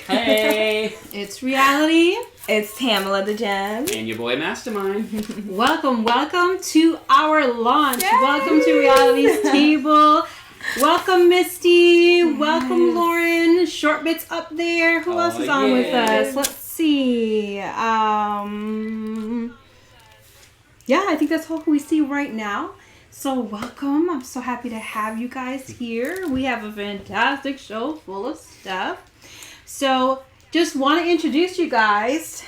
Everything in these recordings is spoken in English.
Hey! It's Reealitty. It's Tamala the Gem. And your boy Mastermind. Welcome to our launch. Yay! Welcome to Reality's table. Welcome, Misty. Yes. Welcome, Lauren. Short Bits up there. Who else is on with us? Let's see. Yeah, I think that's all who we see right now. So welcome. I'm so happy to have you guys here. We have a fantastic show full of stuff. So just want to introduce you guys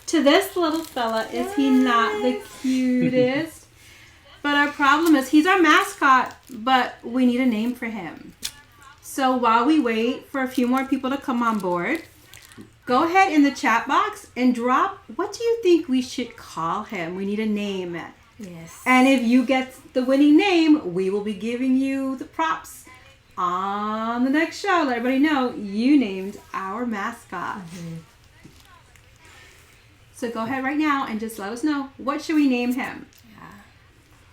to this little fella. Is he not the cutest? But our problem is he's our mascot, but we need a name for him. So while we wait for a few more people to come on board, go ahead in the chat box and drop, what do you think we should call him? We need a name. Yes. And if you get the winning name, we will be giving you the props on the next show. Let everybody know you named our mascot. Mm-hmm. So go ahead right now and just let us know, what should we name him? Yeah.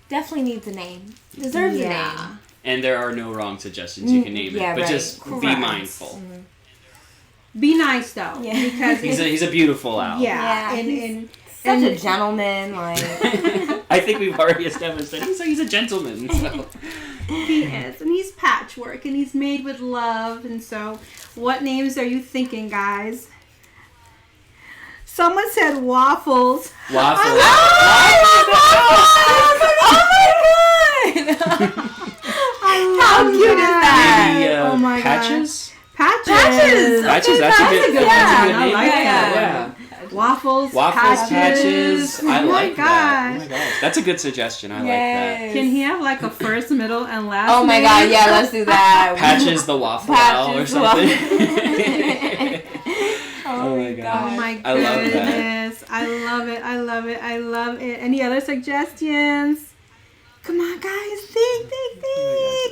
Definitely needs a name. Deserves a name. And there are no wrong suggestions. You can name it. But just be mindful. Mm-hmm. Be nice though. Yeah. Because he's a beautiful owl. Yeah. And such a gentleman, like. I think we've already established that he's a gentleman. So. He is, and he's patchwork, and he's made with love. And so, what names are you thinking, guys? Someone said Waffles. Waffles. Oh my god! How cute is that? Maybe, oh my Patches? God. Patches. That's a good That's a good name. I like that. Yeah. Waffles, Patches. I like that. Gosh. Oh my gosh. That's a good suggestion. I like that. Can he have like a first, middle, and last Oh my name? god, yeah, let's do that. Patches the Waffle Owl or something. Oh my god. Oh my I love goodness. that. I love it. Any other suggestions? Come on, guys. Think.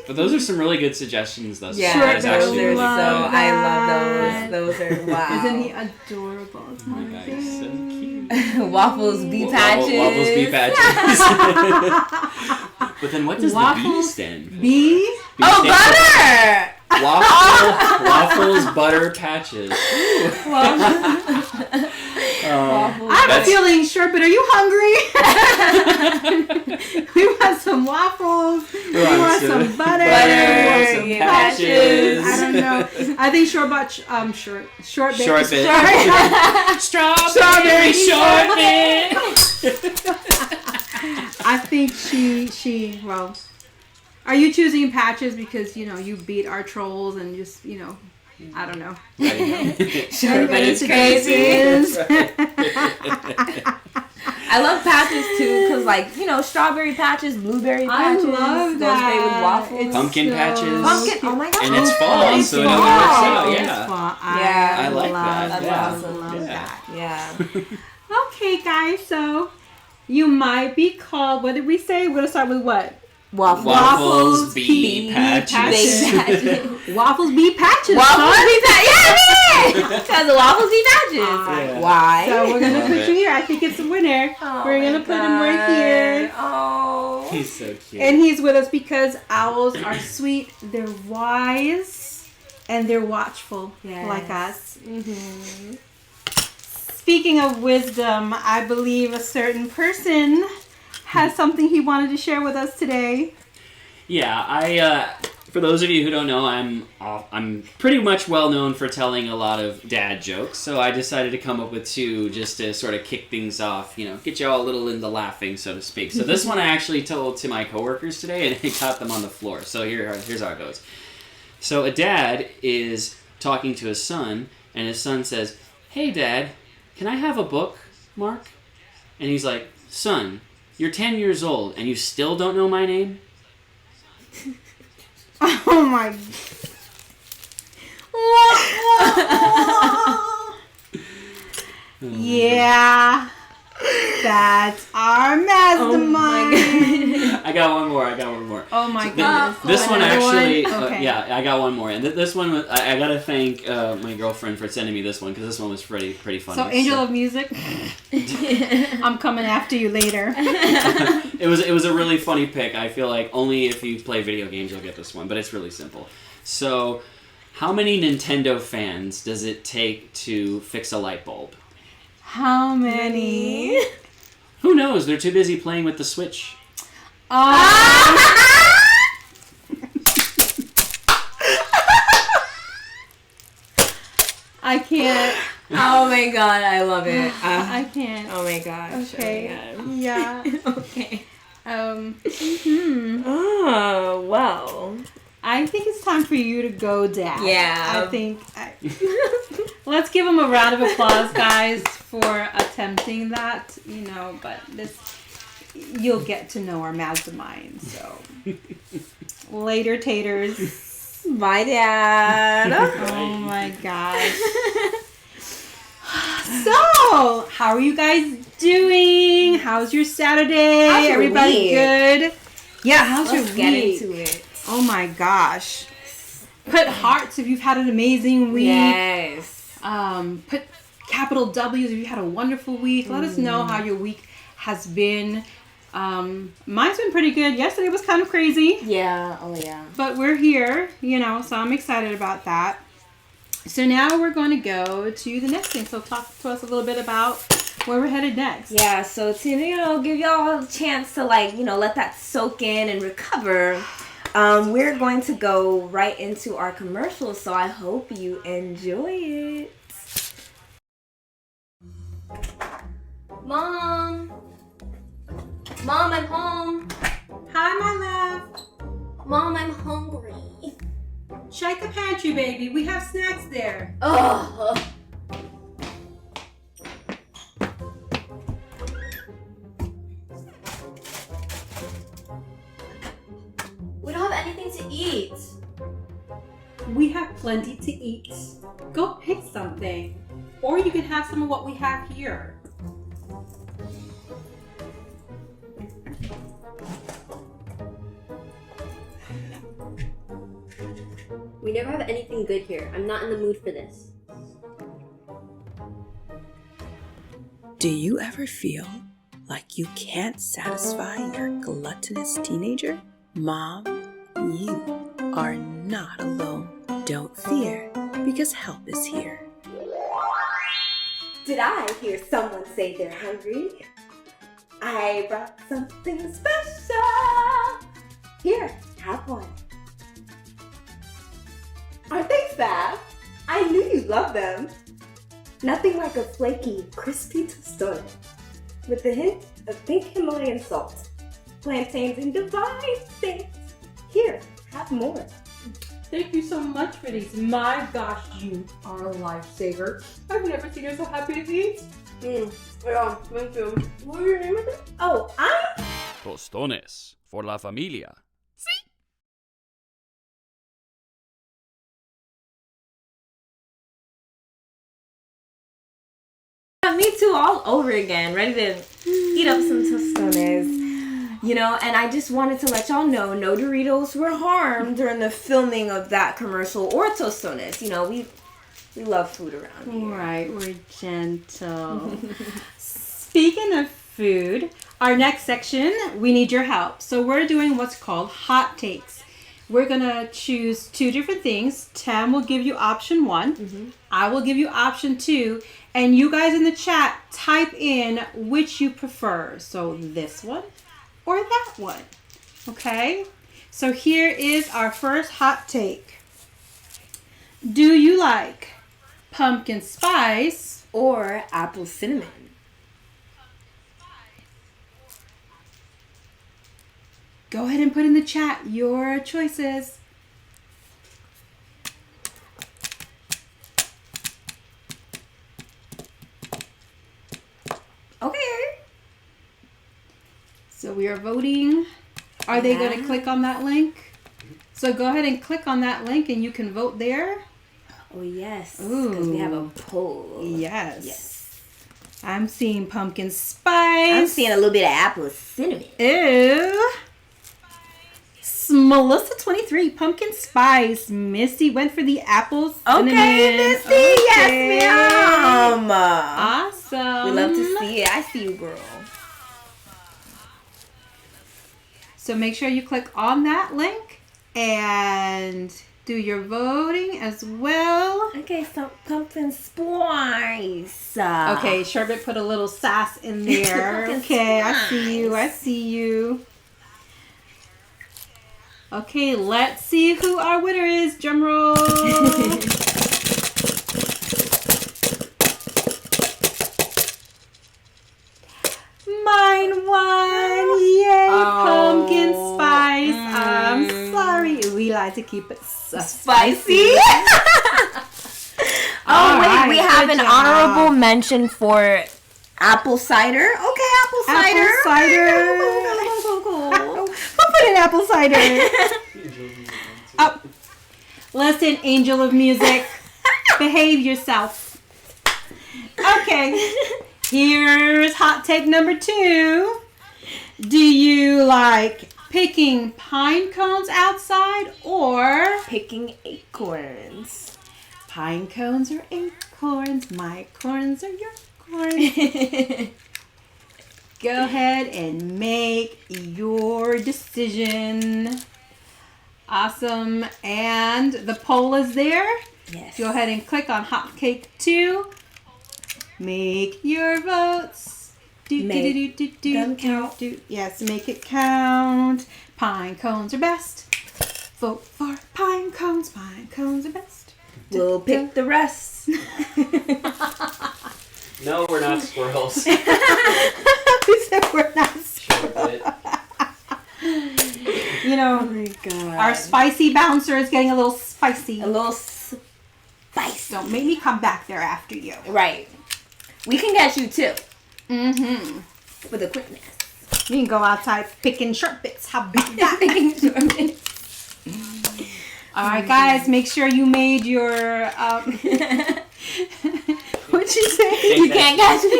But those are some really good suggestions thus far. Yeah, That's those actually are really so. good. I love those. Those are wow. Isn't he adorable? Oh my god, he's so cute. Waffles B patches. Waffles B patches. But then what does Waffles, the B stand for? B? Oh, butter! Waffles butter patches. I have a feeling, Sherpin, are you hungry? We want some waffles. We want some butter. We want some patches. I don't know. I think short Strawberry shortbit. I think she well, are you choosing Patches because, you beat our trolls and just, I don't know. Everybody's crazy. I love patches too, because strawberry patches, blueberry patches. I love goes great with waffles. It's pumpkin patches. Pumpkin. Oh my god. And it's fall, so it only works out. Yeah. I like love that. That's love awesome. that. Yeah. Okay, guys. So you might be called. What did we say? We're gonna start with what? Waffles B patches. Waffles B patches. Waffles B patches. Yeah, because the waffles B patches. Yeah. Why? So we're gonna put you here. I think it's a winner. We're gonna put him right here. Oh. He's so cute. And he's with us because owls are sweet. They're wise and they're watchful, like us. Mm-hmm. Speaking of wisdom, I believe a certain person has something he wanted to share with us today. Yeah, for those of you who don't know, I'm pretty much well known for telling a lot of dad jokes, so I decided to come up with two just to sort of kick things off, get you all a little into laughing, so to speak. So this one I actually told to my coworkers today, and it got them on the floor. So here's how it goes. So a dad is talking to his son, and his son says, "Hey, Dad, can I have a book, Mark?" And he's like, "Son, you're 10 years old, and you still don't know my name?" Oh my. Yeah. That's our mastermind. I got one more. Oh my goodness. This one actually, okay. I got one more. And this one, I got to thank my girlfriend for sending me this one, because this one was pretty funny. So, Angel of Music, I'm coming after you later. It was a really funny pick. I feel like only if you play video games you'll get this one, but it's really simple. So, How many Nintendo fans does it take to fix a light bulb? How many? Who knows? They're too busy playing with the Switch. I can't. Oh my god, I love it. I can't. Oh my gosh. Okay. Oh my Yeah. god. Okay. Mhm. Oh, well. I think it's time for you to go, Dad. Yeah. Let's give him a round of applause, guys, for attempting that. But you'll get to know our mastermind. So later, taters. Bye, Dad. Oh my gosh. So, how are you guys doing? How's your Saturday? How's your Everybody week? good? Yeah, how's Let's your get week? into it. Oh my gosh. Put hearts if you've had an amazing week. Yes. Put capital W's if you had a wonderful week. Let us know how your week has been. Mine's been pretty good. Yesterday was kind of crazy. Yeah. Oh, yeah. But we're here, so I'm excited about that. So now we're going to go to the next thing. So talk to us a little bit about where we're headed next. Yeah, so to, give y'all a chance to, let that soak in and recover, we're going to go right into our commercials, so I hope you enjoy it. Mom, I'm home. Hi, my love. Mom, I'm hungry. Check the pantry, baby. We have snacks there. Ugh. We don't have anything to eat. We have plenty to eat. Go pick something. Or you can have some of what we have here. We never have anything good here. I'm not in the mood for this. Do you ever feel like you can't satisfy your gluttonous teenager? Mom, you are not alone. Don't fear, because help is here. Did I hear someone say they're hungry? I brought something special. Here, have one. Aren't they fab? I knew you'd love them. Nothing like a flaky, crispy tostone with a hint of pink Himalayan salt, plantains in divine states. Here, have more. Thank you so much for these. My gosh, you are a lifesaver. I've never seen you so happy to eat. Yeah, thank you. What was your name again? Oh, I'm... Tostones for la familia. Me too, all over again, ready to eat up some tostones. And I just wanted to let y'all know no Doritos were harmed during the filming of that commercial or tostones. We love food around here. Right, we're gentle. Speaking of food, our next section, we need your help. So we're doing what's called hot takes. We're going to choose two different things. Tam will give you option 1. I will give you option 2. And you guys in the chat, type in which you prefer. So this one or that one. Okay? So here is our first hot take. Do you like pumpkin spice Or apple cinnamon. Go ahead and put in the chat your choices. Okay. So we are voting. Are they going to click on that link? So go ahead and click on that link and you can vote there. Oh, yes. Ooh. Because we have a poll. Yes. I'm seeing pumpkin spice. I'm seeing a little bit of apple cinnamon. Ew. Melissa 23, pumpkin spice. Missy went for the apples. Okay, Missy. Okay. Yes, ma'am. Awesome. We love to see it. I see you, girl. So make sure you click on that link. And do your voting as well. Okay, so pumpkin spice. Okay, Sherbet put a little sass in there. Pumpkin Okay, I spice. I see you. Okay, let's see who our winner is. Drum roll. Mine won. Yay, pumpkin spice. I'm sorry. We like to keep it Spicy. All right, we have good an job. honorable mention for apple cider. Okay, apple cider. Apple cider. Cool. Who put in apple cider? Oh, listen, angel of music. Behave yourself. Okay. Here's hot take number 2. Do you like picking pine cones outside or Picking acorns. pine cones or acorns? My corns are your corns. Go ahead and make your decision. Awesome. And the poll is there. Yes. Go ahead and click on Hot Cake 2. Make your votes. Make them count. Yes, make it count. Pine cones are best. Vote for pine cones. Pine cones are best. We'll pick the rest. No, we're not squirrels. We said we're not Sherbet. You know, Oh my god. our spicy bouncer is getting a little spicy. A little spice. Don't make me come back there after you. Right. We can get you too. Mm-hmm. With a quickness. You can go outside picking sherbets. How about that? All right, guys, make sure you made your. What'd you say? You can't catch me.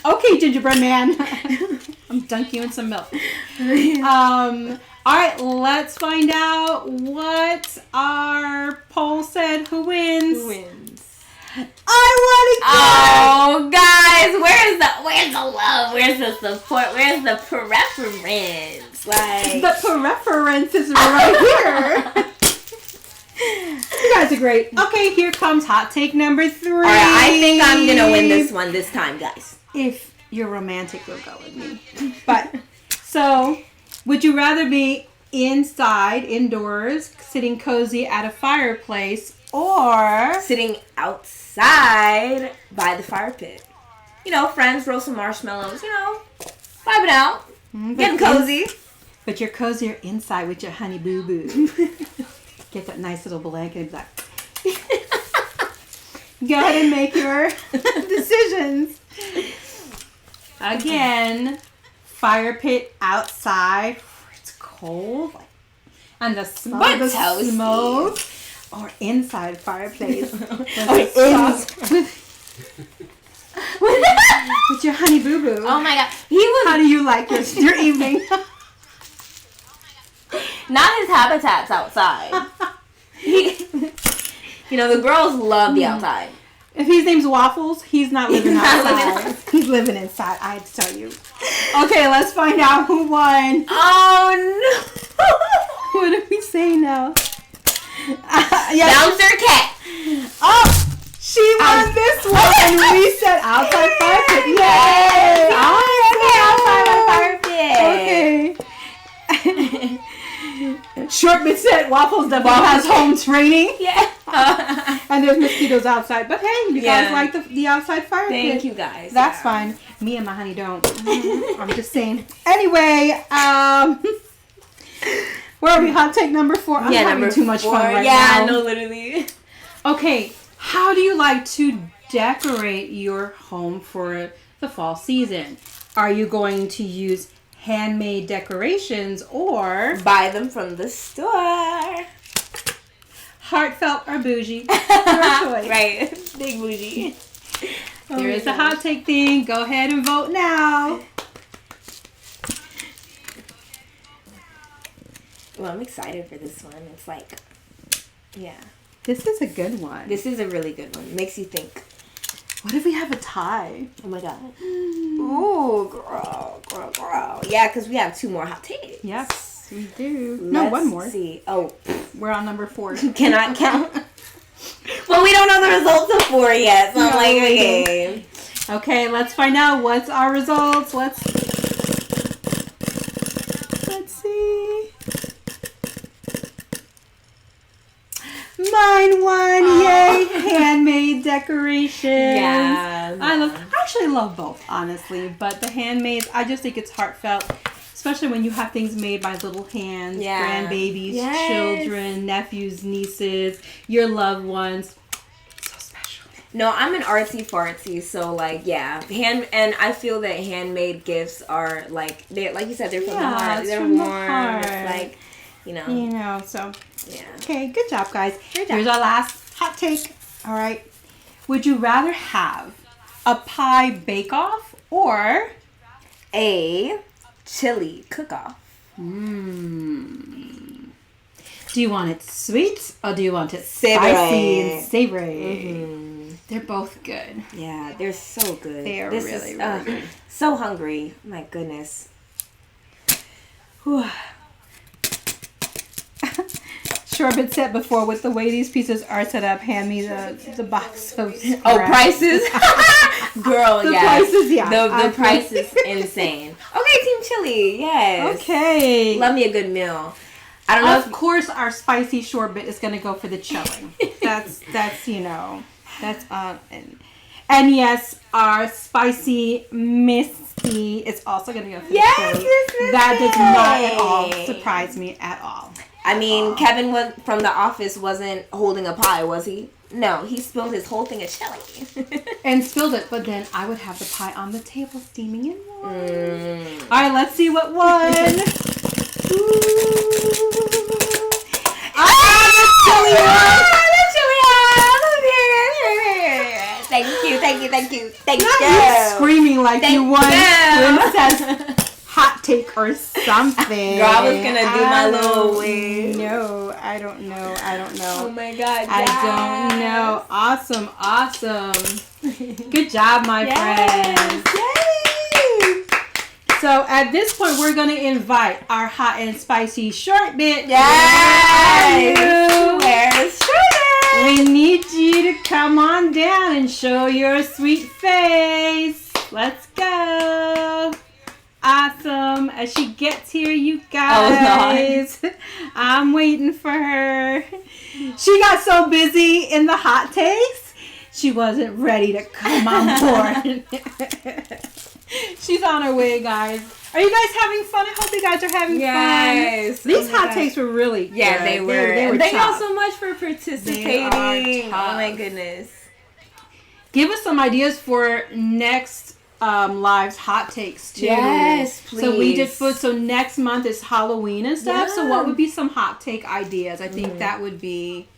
Okay, gingerbread man. I'm dunking you in some milk. All right, let's find out what our poll said. Who wins? Who wins? I Oh, guys, where's the love? Where's the support? Where's the preference? Like, the preference is right here. You guys are great. Okay, here comes hot take number 3. all right, I think I'm gonna win this one this time, guys. If you're romantic, you'll go with me. But, so, would you rather be indoors, sitting cozy at a fireplace, or Sitting outside by the fire pit. You know, friends, roast some marshmallows. You know, vibing out, getting cozy. But you're cozier inside with your honey boo boo. Get that nice little blanket and be like, go ahead and make your decisions. Again, fire pit outside. It's cold. And the smell of the toasty. smoke. Or inside fireplace. With your honey boo boo. Oh my god, he was How do you like your evening? not his habitats outside. You know, the girls love the outside. If his name's Waffles, he's not living He's not living outside. He's living inside, I had to tell you. Okay, let's find out who won. Oh no! What do we say now? Bouncer cat. Oh, she won this one. And we said outside fire pit. Yay! Okay. Shortman said Waffles definitely has home training. Yeah. And there's mosquitoes outside. But hey, you guys like the outside fire pit. Thank you guys. That's fine. Me and my honey don't. I'm just saying. Anyway, where are we? Hot take number 4. I'm having too much fun right now. Yeah, no, literally. Okay, how do you like to decorate your home for the fall season? Are you going to use handmade decorations or Buy them from the store. heartfelt or bougie? Your choice. Right. Big bougie. There is a hot take thing. Go ahead and vote now. Well, I'm excited for this one. It's like, yeah. This is a good one. This is a really good one. Makes you think. What if we have a tie? Oh my god. Ooh, girl. Yeah, because we have 2 more hot takes. Yes. We do. No, one more. Let's see. Oh, We're on number 4. cannot count. Well, we don't know the results of 4 yet, so I'm like, okay. Okay, let's find out what's our results. Let's see. Mine won. Yay! Handmade decorations. Yeah. I actually love both, honestly, but the handmade, I just think it's heartfelt. Especially when you have things made by little hands, grandbabies, children, nephews, nieces, your loved ones. So special. No, I'm an artsy fartsy, so like, yeah, and I feel that handmade gifts are like you said, they're from the heart. They're from warm. the heart. It's like, you know. So Yeah. okay, good job, guys. Good job. Here's our last hot take. All right, would you rather have a pie bake-off or A chili cook-off? Do you want it sweet or do you want it Savory. spicy and savory? They're both good. Yeah, they're so good. They are really good. So hungry. My goodness. Whew. Sure, been said before, with the way these pieces are set up, hand me the box of prices? Girl, The yeah. prices, yeah. The price is insane. Okay, Team Chili, yes. Okay. Love me a good meal. I don't know Of course, our spicy shortbit is going to go for the chili. That's and yes, our spicy misty is also going to go for the chili. That does not at all surprise me at all. I mean, Kevin from The Office wasn't holding a pie, was he? No, he spilled his whole thing of chili. And spilled it, but then I would have the pie on the table steaming in warm. All right, let's see what won. Thank you. Not you screaming like you won Princess Hot Take or something. Girl, I was gonna do my little wave. No, I don't know. Oh my god, I don't know. Awesome. Good job, my friends. Yay! So at this point, we're going to invite our hot and spicy short bit. Yes! Where's Sugar? We need you to come on down and show your sweet face. Let's go. Awesome. As she gets here, you guys. Oh, I'm waiting for her. She got so busy in the hot takes, she wasn't ready to come on board. She's on her way, guys. Are you guys having fun? I hope you guys are having fun. These hot takes were really good. Yeah, they were. They were Thank y'all top. so much for participating. They are Oh top. my goodness. Give us some ideas for next live's hot takes too. Yes, please. So we did food. So next month is Halloween and stuff. Yeah. So what would be some hot take ideas? I think that would be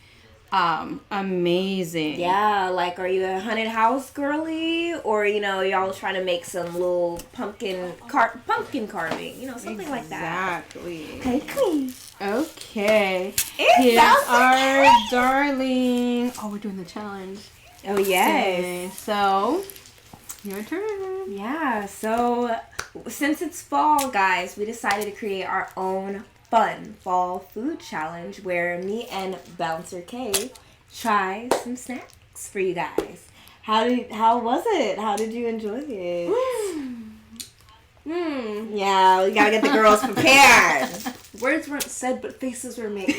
amazing. Yeah, like, are you a haunted house girly, or y'all trying to make some little pumpkin carving, something like that. Exactly. Hey, queen. Okay. It Here's sounds our like darling. Oh, we're doing the challenge. Oh yes. Okay, so your turn. Yeah. So since it's fall, guys, we decided to create our own fun fall food challenge where me and Bouncer K try some snacks for you guys. How was it? How did you enjoy it? Yeah, we gotta get the girls prepared. Words weren't said, but faces were made.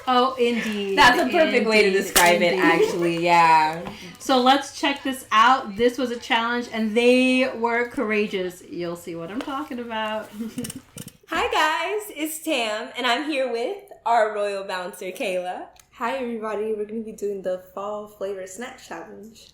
Oh, indeed. That's a perfect way to Indeed, describe it, indeed. actually. Yeah. So let's check this out. This was a challenge, and they were courageous. You'll see what I'm talking about. Hi guys, it's Tam, and I'm here with our royal bouncer, Kayla. Hi everybody, we're going to be doing the fall flavor snack challenge.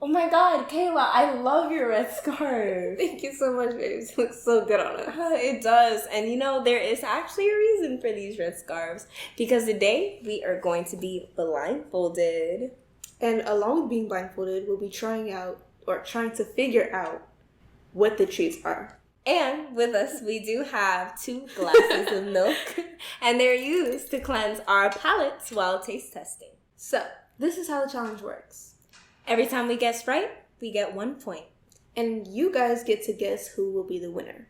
Oh my god, Kayla, I love your red scarf. Thank you so much, babes. It looks so good on us. It does, and there is actually a reason for these red scarves, because today we are going to be blindfolded. And along with being blindfolded, we'll be trying to figure out what the treats are. And with us, we do have 2 glasses of milk, and they're used to cleanse our palates while taste testing. So, this is how the challenge works. Every time we guess right, we get 1 point. And you guys get to guess who will be the winner.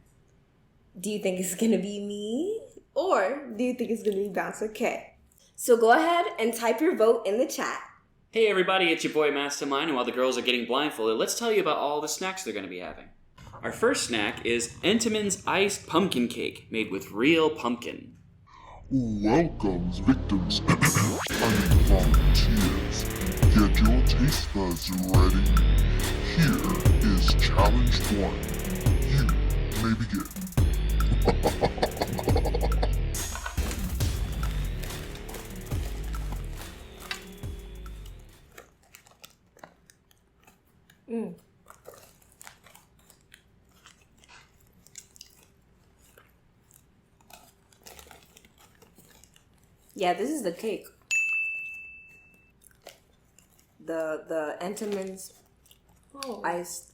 Do you think it's gonna be me? Or do you think it's gonna be Bouncer K? So go ahead and type your vote in the chat. Hey everybody, it's your boy Mastermind, and while the girls are getting blindfolded, let's tell you about all the snacks they're going to be having. Our first snack is Entenmann's Iced Pumpkin Cake, made with real pumpkin. Welcome, victims and volunteers. Get your taste buds ready. Here is challenge 1. You may begin. Yeah, this is the cake. The Entenmann's iced.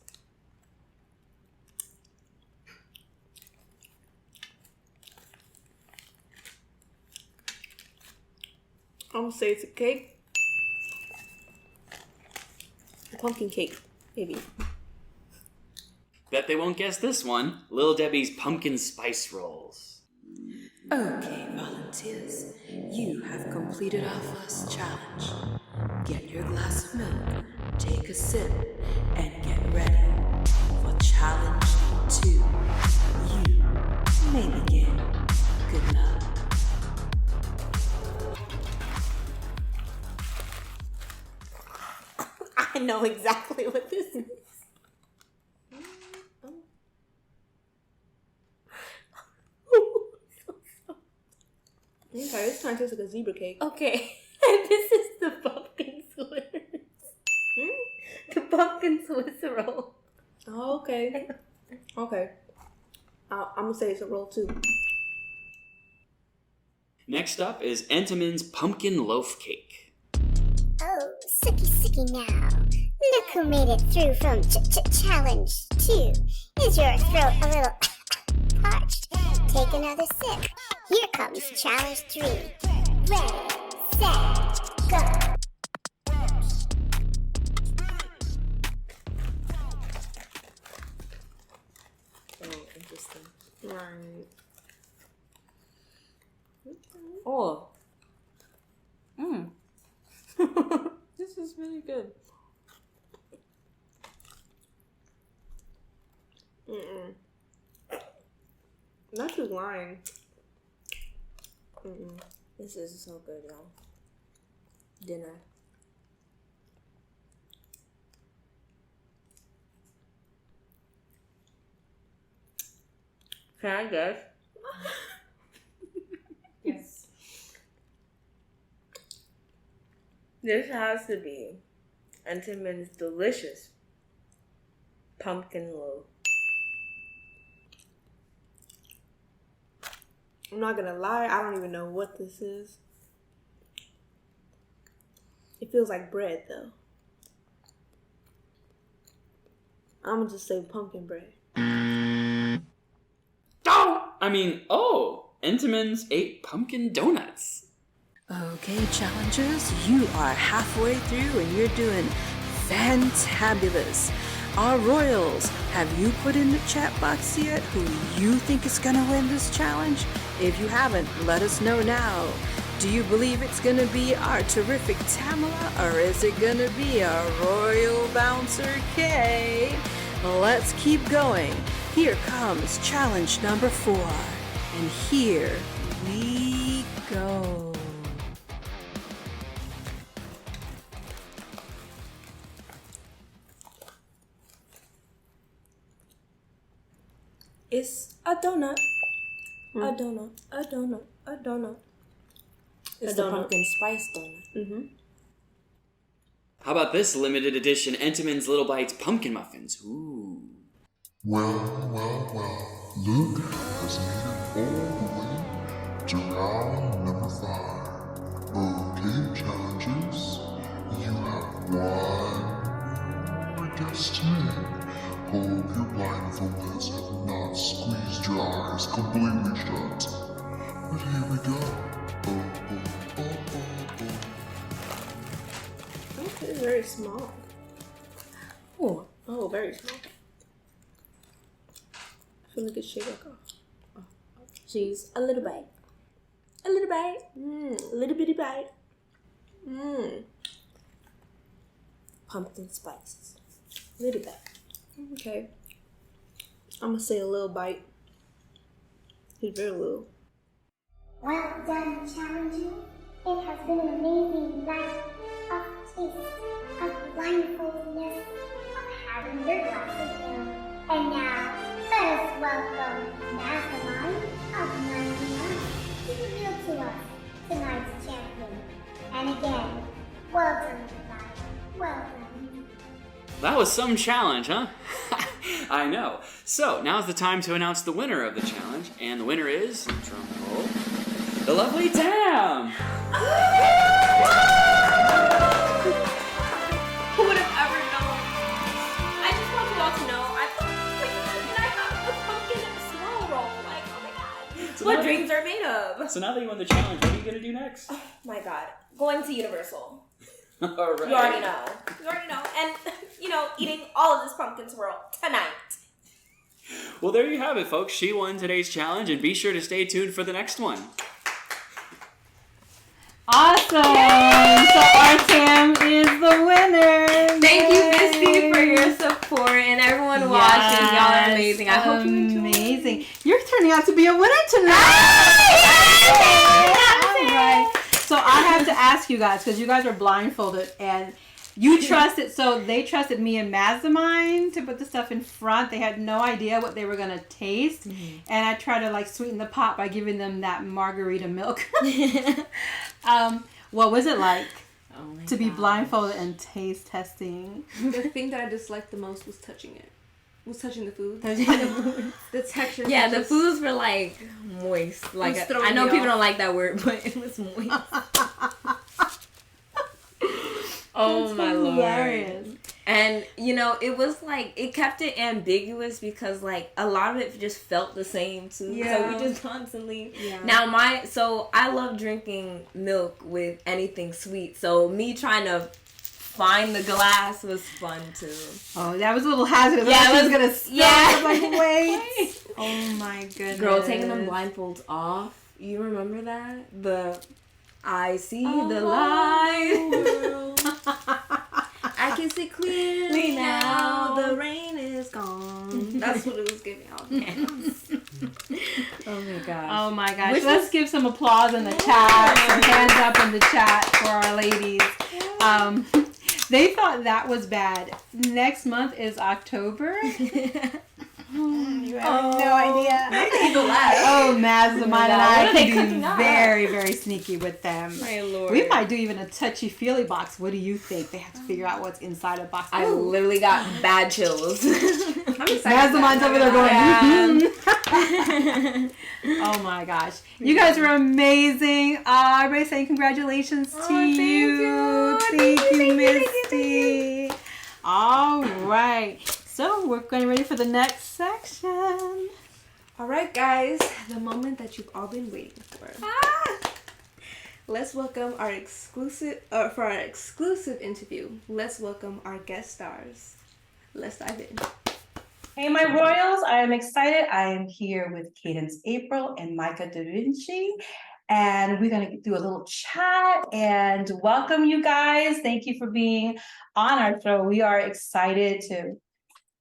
I'm gonna say it's a cake. A pumpkin cake, maybe. Bet they won't guess this one. Lil Debbie's Pumpkin Spice Rolls. Okay, volunteers, you have completed our first challenge. Get your glass of milk, take a sip, and get ready for challenge 2. You may begin. Good luck. I know exactly what this is. Okay, this kind of tastes like a zebra cake. Okay, and this is the pumpkin Swiss. The pumpkin Swiss roll. Oh, okay. Okay. I'm gonna say it's a roll too. Next up is Entenmann's Pumpkin Loaf Cake. Oh, sucky now. Look who made it through from challenge 2. Is your throat a little parched? Take another sip. Here comes challenge 3. Ready, set, go. Oh, interesting. Right. Oh. This is really good. Not just lying. This is so good, y'all. Dinner. Can I guess? Yes. This has to be Entenmann's delicious pumpkin loaf. I'm not gonna lie, I don't even know what this is. It feels like bread though. I'm gonna just say pumpkin bread. Entenmann's ate pumpkin donuts. Okay, challengers, you are halfway through and you're doing fantabulous. Our royals, have you put in the chat box yet who you think is gonna win this challenge? If you haven't, let us know now. Do you believe it's gonna be our terrific Tamala or is it gonna be our royal bouncer Kay? Let's keep going. Here comes challenge number 4. And here we go. It's a donut. A donut. A donut. A donut. It's A the donut. pumpkin spice donut. How about this limited edition Entenmann's Little Bites Pumpkin Muffins? Ooh. Well. Luke has made it all the way to round number 5. Okay, challengers, you have one more destiny. Hope your blindfolds have not squeezed your eyes completely shut. But here we go. Okay, it's very small. Oh, Oh, very small. I feel like it's shaped like a cheese. A little bite. A little bite. A little bitty bite. Pumpkin spice. Little bit. Okay. I'm gonna say a little bite. It's very little. Well done, Challenger. It has been an amazing night of taste, of blindfoldedness, of having your glass of ale. And now, let us welcome Mastermind of 99 to reveal to us tonight's champion. And again, well done, everybody. Well done. That was some challenge, huh? I know. So, now's the time to announce the winner of the challenge, and the winner is, drum roll, the lovely Tam! Who would have ever known? I just want you all to know, I have a pumpkin swirl roll. Like, oh my god. So What now- dreams are made of? So now that you won the challenge, what are you going to do next? Oh my god. Going to Universal. All right. You already know. You already know. And, eating all of this pumpkin swirl tonight. Well, there you have it, folks. She won today's challenge, and be sure to stay tuned for the next one. Awesome! So our Tam is the winner. Thank you, Yay. Misty, for your support and everyone watching. Y'all are amazing. I hope you enjoy. Amazing. You're turning out to be a winner tonight. All right. So I have to ask you guys, because you guys are blindfolded and you trusted, so they trusted me and Mastermind to put the stuff in front. They had no idea what they were going to taste. And I tried to sweeten the pot by giving them that margarita milk. What was it like to be blindfolded and taste testing? The thing that I disliked the most was touching it. Was touching the food. The texture. Yeah, was the just- foods were moist. was throwing I know me people off. don't like that word, but it was moist. Oh my hilarious. lord. And it was it kept it ambiguous because a lot of it just felt the same too. Yeah. So we just constantly Yeah. Now so I love drinking milk with anything sweet. So me trying to find the glass was fun too. Oh, that was a little hazardous. Yeah, I it was was- going to stop. yeah. Wait. Oh my goodness. Girl, taking them blindfolds off. You remember that? I see the light. I can see clearly now. The rain is gone. That's what it was giving off. Oh my gosh. Oh my gosh. Which Let's give some applause in the chat. Some hands up in the chat for our ladies. They thought that was bad. Next month is October. You have no idea. Oh, Mastermind and I can be very, very sneaky with them. My lord. We might do even a touchy-feely box. What do you think? They have to figure out what's inside a box. I literally got bad chills. I'm excited. Mastermind's over there going, Yeah. Oh my gosh. You guys are amazing. Everybody saying congratulations to you. Thank you, Misty. All right. So we're getting ready for the next section. All right, guys. The moment that you've all been waiting for. Let's welcome our exclusive interview. Let's welcome our guest stars. Let's dive in. Hey, my royals, I am excited. I am here with Cadence April and Micah Da Vinci, and we're going to do a little chat and welcome you guys. Thank you for being on our show. We are excited to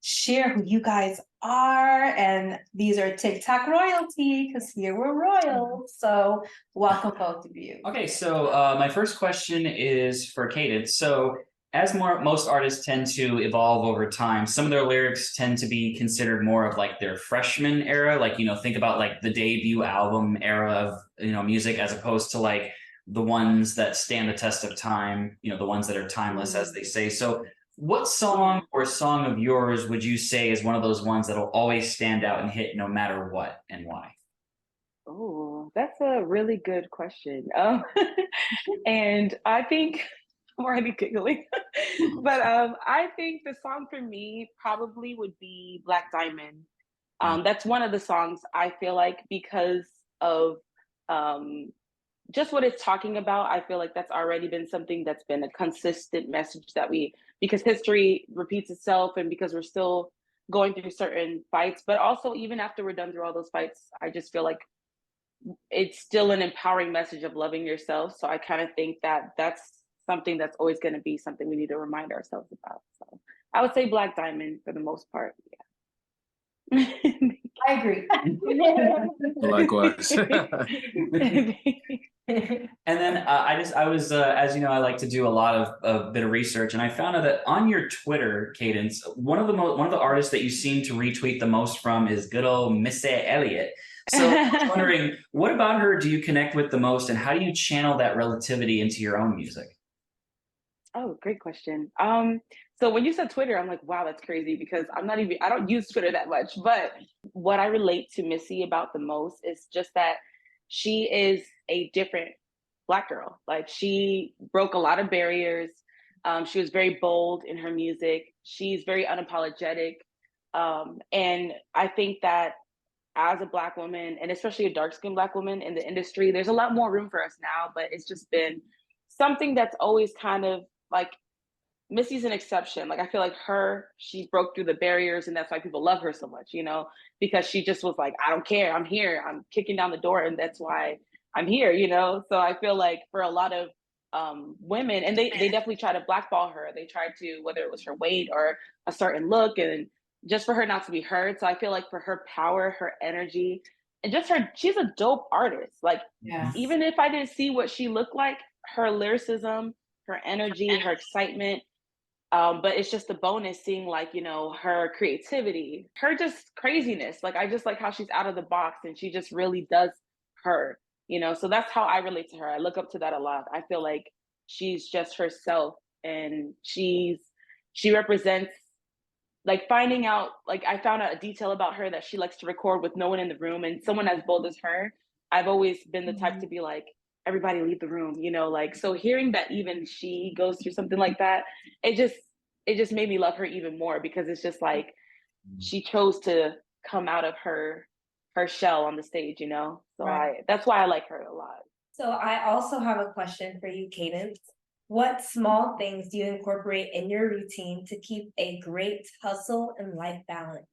share who you guys are, and these are TikTok royalty because here we're royal. So welcome both of you. Okay, so my first question is for Cadence. So as most artists tend to evolve over time, some of their lyrics tend to be considered more of their freshman era, think about the debut album era of music, as opposed to the ones that stand the test of time, the ones that are timeless, as they say. So what song or song of yours would you say is one of those ones that'll always stand out and hit no matter what, and why? Oh, that's a really good question. And I think I'm already giggling, but I think the song for me probably would be Black Diamond. That's one of the songs I feel like, because of just what it's talking about. I feel like that's already been something that's been a consistent message because history repeats itself, and because we're still going through certain fights, but also even after we're done through all those fights, I just feel like it's still an empowering message of loving yourself. So I kind of think that that's something that's always going to be something we need to remind ourselves about. So I would say Black Diamond for the most part. Yeah. I agree. Likewise. And then I was, as you know, I like to do a lot of a bit of research, and I found out that on your Twitter, Cadence, one of the artists that you seem to retweet the most from is good old Missy Elliott. So I was wondering, what about her do you connect with the most, and how do you channel that relativity into your own music? Oh, great question. So when you said Twitter, I'm like, wow, that's crazy because I don't use Twitter that much. But what I relate to Missy about the most is just that she is a different Black girl. Like she broke a lot of barriers. She was very bold in her music. She's very unapologetic. And I think that as a Black woman, and especially a dark-skinned Black woman in the industry, there's a lot more room for us now, but it's just been something that's always kind of like, Missy's an exception. Like I feel like she broke through the barriers, and that's why people love her so much, because she just was like, I don't care, I'm here, I'm kicking down the door, and that's why I'm here, So I feel like for a lot of women, and they definitely try to blackball her. They tried to, whether it was her weight or a certain look, and just for her not to be heard. So I feel like for her power, her energy, and just she's a dope artist. Like even if I didn't see what she looked like, her lyricism, her energy, her excitement, but it's just a bonus seeing like, her creativity, her just craziness. Like I just like how she's out of the box and she just really does her, so that's how I relate to her. I look up to that a lot. I feel like she's just herself, and she represents, like, finding out, like I found out a detail about her that she likes to record with no one in the room, and someone as bold as her, I've always been the type to be like, everybody leave the room, like, so hearing that even she goes through something like that, it just made me love her even more, because it's just like she chose to come out of her shell on the stage, so that's why I like her a lot. So I also have a question for you, Cadence. What small things do you incorporate in your routine to keep a great hustle and life balance?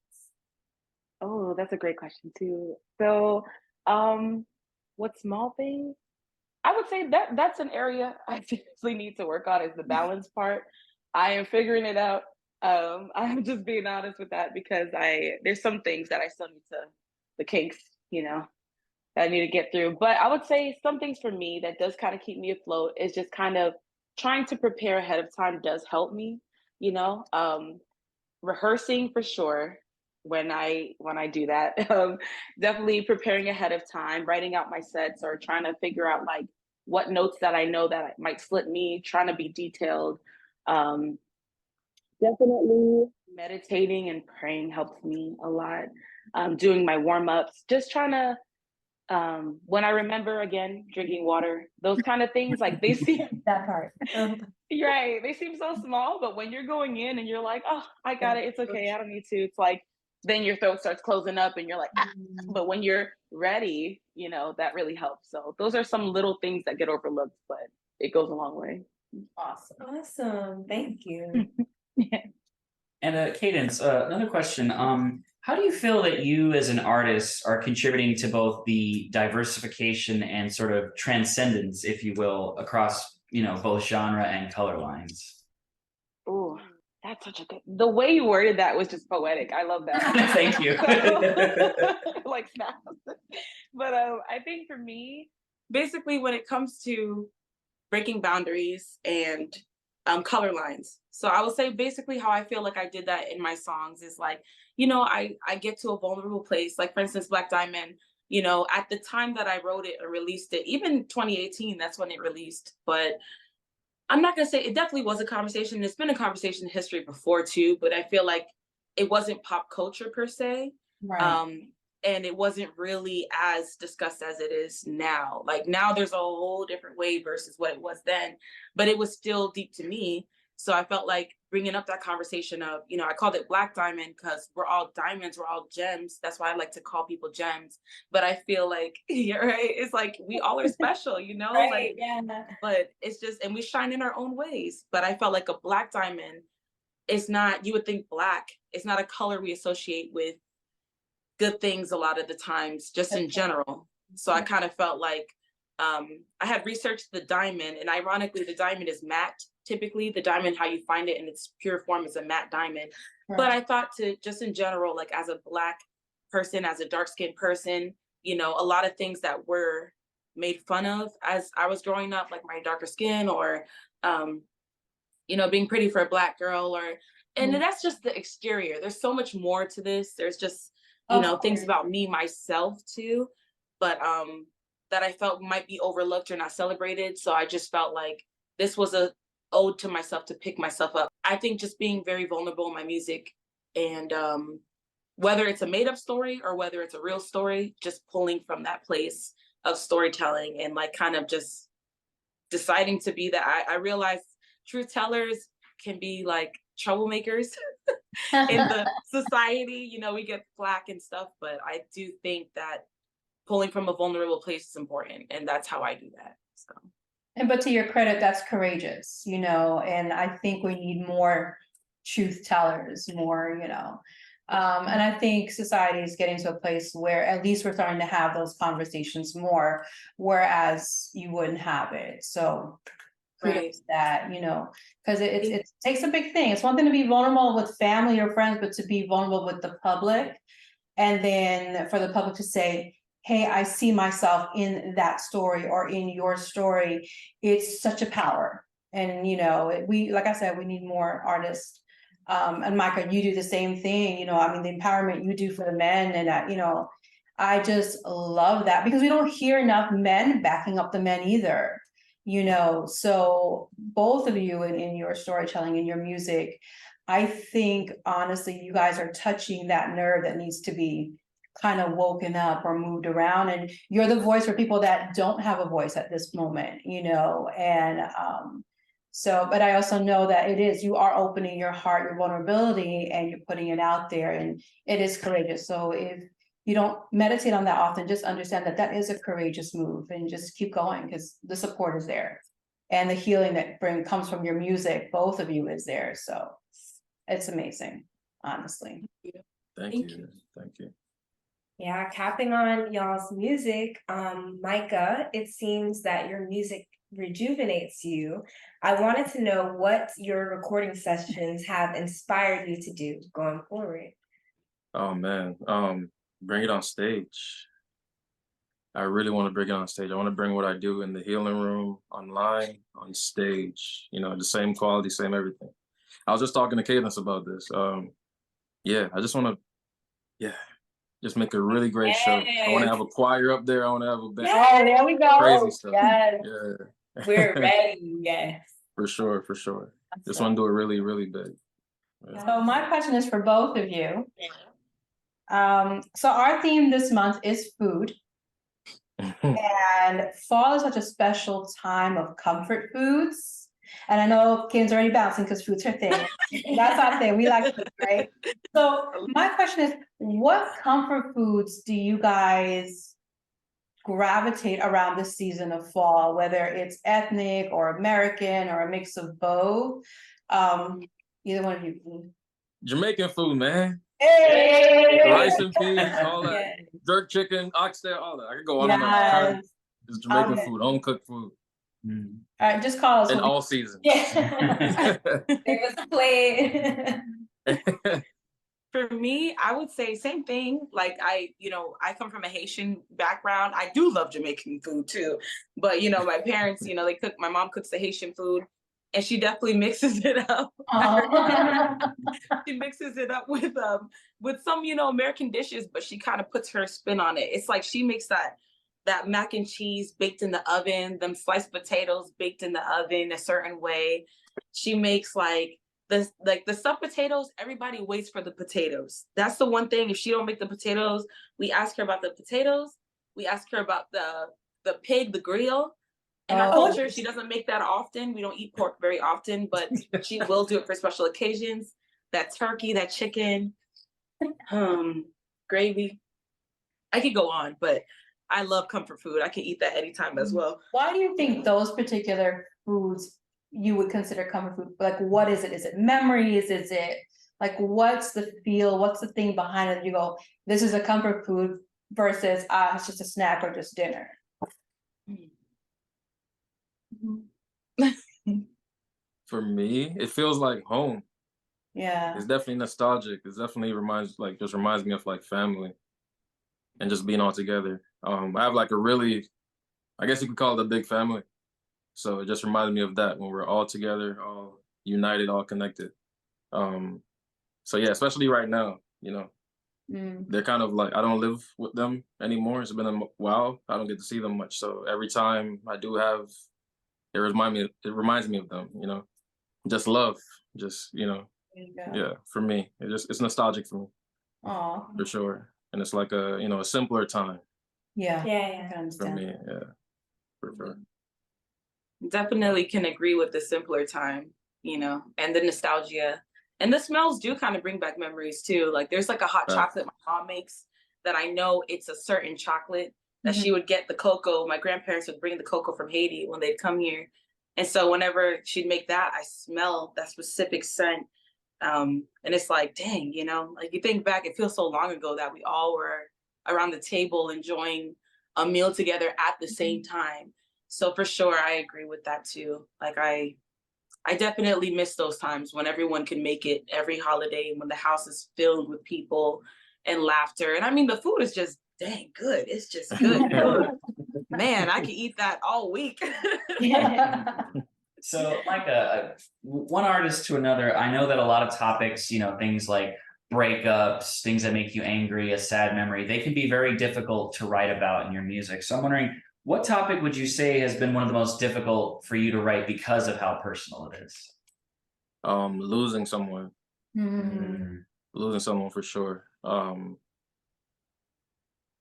Oh, that's a great question too. So what small things? I would say that's an area I seriously need to work on, is the balance part. I am figuring it out. I'm just being honest with that, because there's some things that I still need the kinks, that I need to get through. But I would say some things for me that does kind of keep me afloat is just kind of trying to prepare ahead of time does help me, rehearsing for sure when I do that. Definitely preparing ahead of time, writing out my sets, or trying to figure out like what notes that I know that might slip me, trying to be detailed. Definitely meditating and praying helps me a lot. Doing my warm-ups, just trying to, when I remember, again, drinking water, those kind of things, like they seem that part. Right, they seem so small, but when you're going in and you're like, oh, I got it, it's okay, I don't need to, it's like then your throat starts closing up and you're like, ah. But when you're ready, that really helps. So those are some little things that get overlooked, but it goes a long way. Awesome, thank you. Yeah. And Cadence, another question. How do you feel that you as an artist are contributing to both the diversification and sort of transcendence, if you will, across, both genre and color lines? Oh, that's such a good, the way you worded that was just poetic. I love that. Thank you. Like snaps. But I think for me, basically when it comes to breaking boundaries and color lines. So I would say basically how I feel like I did that in my songs is like, I get to a vulnerable place. Like for instance, Black Diamond, at the time that I wrote it or released it, even 2018, that's when it released. But I'm not going to say, it definitely was a conversation. It's been a conversation in history before too, but I feel like it wasn't pop culture per se. Right. And it wasn't really as discussed as it is now. Like now there's a whole different way versus what it was then, but it was still deep to me. So I felt like bringing up that conversation of, I called it Black Diamond because we're all diamonds, we're all gems. That's why I like to call people gems. But I feel like, you're right, it's like we all are special, Right, like, yeah. But it's just, and we shine in our own ways. But I felt like a Black diamond is not, you would think black, it's not a color we associate with good things a lot of the times, just in general. So I kind of felt like I had researched the diamond, and ironically, the diamond is matte. Typically, the diamond, how you find it in its pure form, is a matte diamond. Right. But I thought to just in general, like as a Black person, as a dark-skinned person, you know, a lot of things that were made fun of as I was growing up, like my darker skin, or you know, being pretty for a Black girl, or and that's just the exterior. There's so much more to this. There's just, you know, things about me, myself too, but that I felt might be overlooked or not celebrated. So I just felt like this was a ode to myself to pick myself up. I think just being very vulnerable in my music, and whether it's a made up story or whether it's a real story, just pulling from that place of storytelling and like kind of just deciding to be that. I realized truth tellers can be like troublemakers in the society. You know, we get flack and stuff, but I do think that pulling from a vulnerable place is important, and that's how I do that. So. And but to your credit, that's courageous, you know, and I think we need more truth tellers, more, you know. And I think society is getting to a place where at least we're starting to have those conversations more, whereas you wouldn't have it. So kudos to that, you know, because it takes a big thing. It's one thing to be vulnerable with family or friends, but to be vulnerable with the public, and then for the public to say, hey, I see myself in that story or in your story, it's such a power. And, you know, we, like I said, we need more artists. And Micah, you do the same thing, you know, I mean, the empowerment you do for the men, and you know, I just love that, because we don't hear enough men backing up the men either, you know. So both of you in your storytelling, in your music, I think honestly, you guys are touching that nerve that needs to be kind of woken up or moved around, and you're the voice for people that don't have a voice at this moment, you know. And so, but I also know that you are opening your heart, your vulnerability, and you're putting it out there, and it is courageous. So if you don't meditate on that often, just understand that that is a courageous move, and just keep going, because the support is there, and the healing that comes from your music, both of you, is there. So it's amazing, honestly. Thank you. Thank you. Yeah, capping on y'all's music, Micah, it seems that your music rejuvenates you. I wanted to know what your recording sessions have inspired you to do going forward. Oh man, bring it on stage. I really want to bring it on stage. I want to bring what I do in the healing room, online, on stage. You know, the same quality, same everything. I was just talking to Cadence about this. Yeah, I just want to, just make a really great show. I want to have a choir up there. I want to have a band. Oh, there we go. Crazy stuff. Yes. Yeah. We're ready. Yes. For sure. Just want to do it really, really big. Yeah. So my question is for both of you. So our theme this month is food. And fall is such a special time of comfort foods. And I know Kim's already bouncing because food's her thing. That's our thing. We like food, right? So my question is, what comfort foods do you guys gravitate around this season of fall, whether it's ethnic or American or a mix of both? Either one of you. Jamaican food, man. Hey! Rice and peas, all that. Jerk chicken, oxtail, all that. I could go on and on. It's Jamaican food, home cooked food. All right, just call us. In all seasons. Yeah. Give us a plate. For me, I would say same thing. Like I come from a Haitian background. I do love Jamaican food too. But, you know, my parents, you know, my mom cooks the Haitian food, and she definitely mixes it up. She mixes it up with some, you know, American dishes, but she kind of puts her spin on it. It's like she makes that mac and cheese baked in the oven, them sliced potatoes baked in the oven a certain way. She makes the stuffed potatoes. Everybody waits for the potatoes. That's the one thing. If she don't make the potatoes, we ask her about the potatoes. We ask her about the pig, the grill. In our culture, she doesn't make that often. We don't eat pork very often, but she will do it for special occasions. That turkey, that chicken, gravy. I could go on, but I love comfort food. I can eat that anytime as well. Why do you think those particular foods you would consider comfort food? Like, what is it? Is it memories? Is it like, what's the feel? What's the thing behind it? You go, this is a comfort food versus it's just a snack or just dinner? For me, it feels like home. Yeah. It's definitely nostalgic. It definitely just reminds me of like family and just being all together. I have like a really, I guess you could call it a big family. So it just reminds me of that when we're all together, all united, all connected. So yeah, especially right now, they're kind of like, I don't live with them anymore. It's been a while. I don't get to see them much. So every time I do have, it reminds me of them, just love, just, There you go. yeah, for me, it's nostalgic for me, Aw. for sure. And it's like a simpler time Yeah. Yeah, I yeah. can for understand. me. Yeah, for sure. Definitely can agree with the simpler time, and the nostalgia. And the smells do kind of bring back memories too. Like there's like a hot Right. chocolate my mom makes that I know it's a certain chocolate that Mhm. she would get the cocoa. My grandparents would bring the cocoa from Haiti when they'd come here. And so whenever she'd make that, I smell that specific scent. And it's like, dang, like you think back, it feels so long ago that we all were around the table enjoying a meal together at the same time. So for sure, I agree with that too. Like I definitely miss those times when everyone can make it every holiday, when the house is filled with people and laughter. And I mean, the food is just dang good. It's just good food. Man, I could eat that all week. So, like one artist to another, I know that a lot of topics, things like breakups, things that make you angry, a sad memory, they can be very difficult to write about in your music. So, I'm wondering, what topic would you say has been one of the most difficult for you to write because of how personal it is? Losing someone, Mm. losing someone for sure.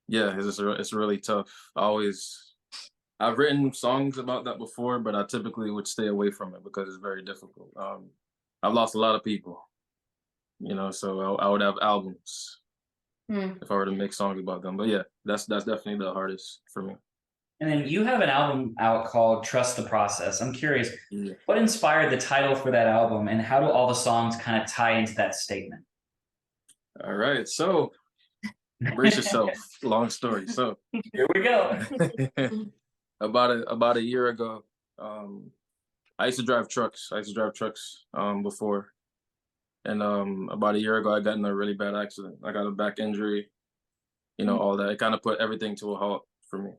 Yeah, it's really tough. I've written songs about that before, but I typically would stay away from it because it's very difficult. I've lost a lot of people, so I would have albums Mm. if I were to make songs about them. But yeah, that's definitely the hardest for me. And then you have an album out called Trust the Process. I'm curious, Yeah. what inspired the title for that album, and how do all the songs kind of tie into that statement? All right, so brace yourself. Long story. So Here we go. about a year ago, I used to drive trucks. Before, and about a year ago, I got in a really bad accident. I got a back injury, all that. It kind of put everything to a halt for me.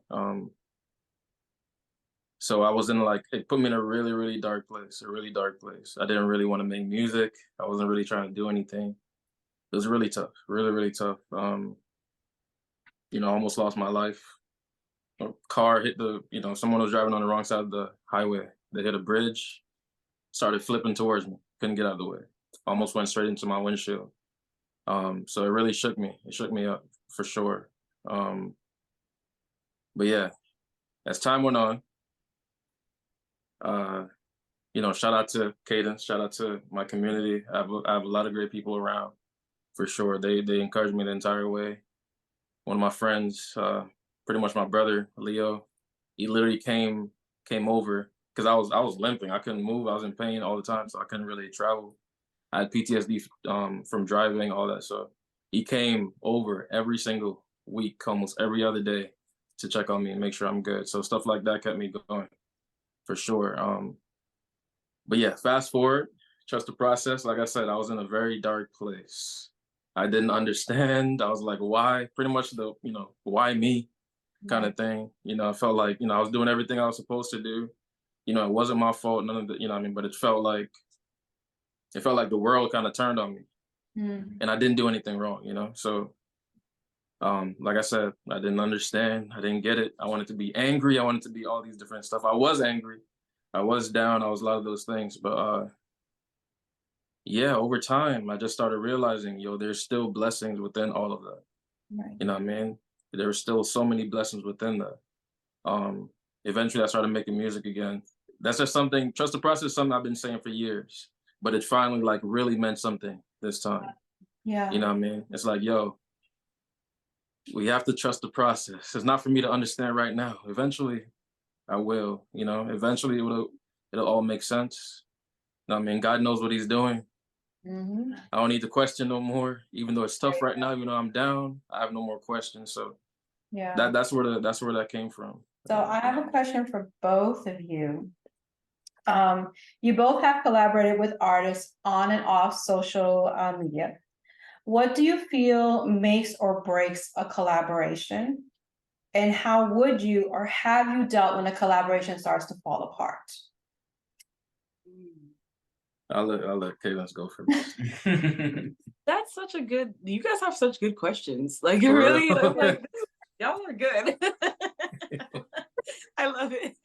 So I was it put me in a really, really dark place, I didn't really want to make music. I wasn't really trying to do anything. It was really tough, really, really tough. I almost lost my life. A car hit someone was driving on the wrong side of the highway. They hit a bridge, started flipping towards me, couldn't get out of the way. Almost went straight into my windshield. So it really shook me. It shook me up for sure. But yeah, as time went on, shout out to Cadence, shout out to my community. I have a lot of great people around for sure. They encouraged me the entire way. One of my friends, pretty much my brother, Leo, he literally came over because I was limping. I couldn't move. I was in pain all the time, so I couldn't really travel. I had PTSD from driving, all that. So he came over every single week, almost every other day, to check on me and make sure I'm good. So stuff like that kept me going, for sure. But yeah, fast forward, trust the process. Like I said, I was in a very dark place. I didn't understand. I was like, why? Pretty much why me kind of thing. I felt like, I was doing everything I was supposed to do. It wasn't my fault, none of the, what I mean, but it felt like the world kind of turned on me. Mm. And I didn't do anything wrong, So like I said, I didn't understand. I didn't get it. I wanted to be angry. I wanted to be all these different stuff. I was angry. I was down. I was a lot of those things. But yeah, over time, I just started realizing, there's still blessings within all of that. Right. You know what I mean? There were still so many blessings within that. Eventually, I started making music again. That's just something, trust the process, something I've been saying for years. But it finally, really meant something this time. Yeah. You know what I mean? It's like, we have to trust the process. It's not for me to understand right now. Eventually, I will. Eventually, it'll all make sense. You know what I mean? God knows what he's doing. Mm-hmm. I don't need to question no more, even though it's tough right now, even though I'm down, I have no more questions. So Yeah. That's where that came from. So I have a question for both of you. You both have collaborated with artists on and off social media. What do you feel makes or breaks a collaboration? And how would you or have you dealt when a collaboration starts to fall apart? I'll let Cadence go first. That's such a good. You guys have such good questions. Like For really, real? I'm like y'all are good. I love it.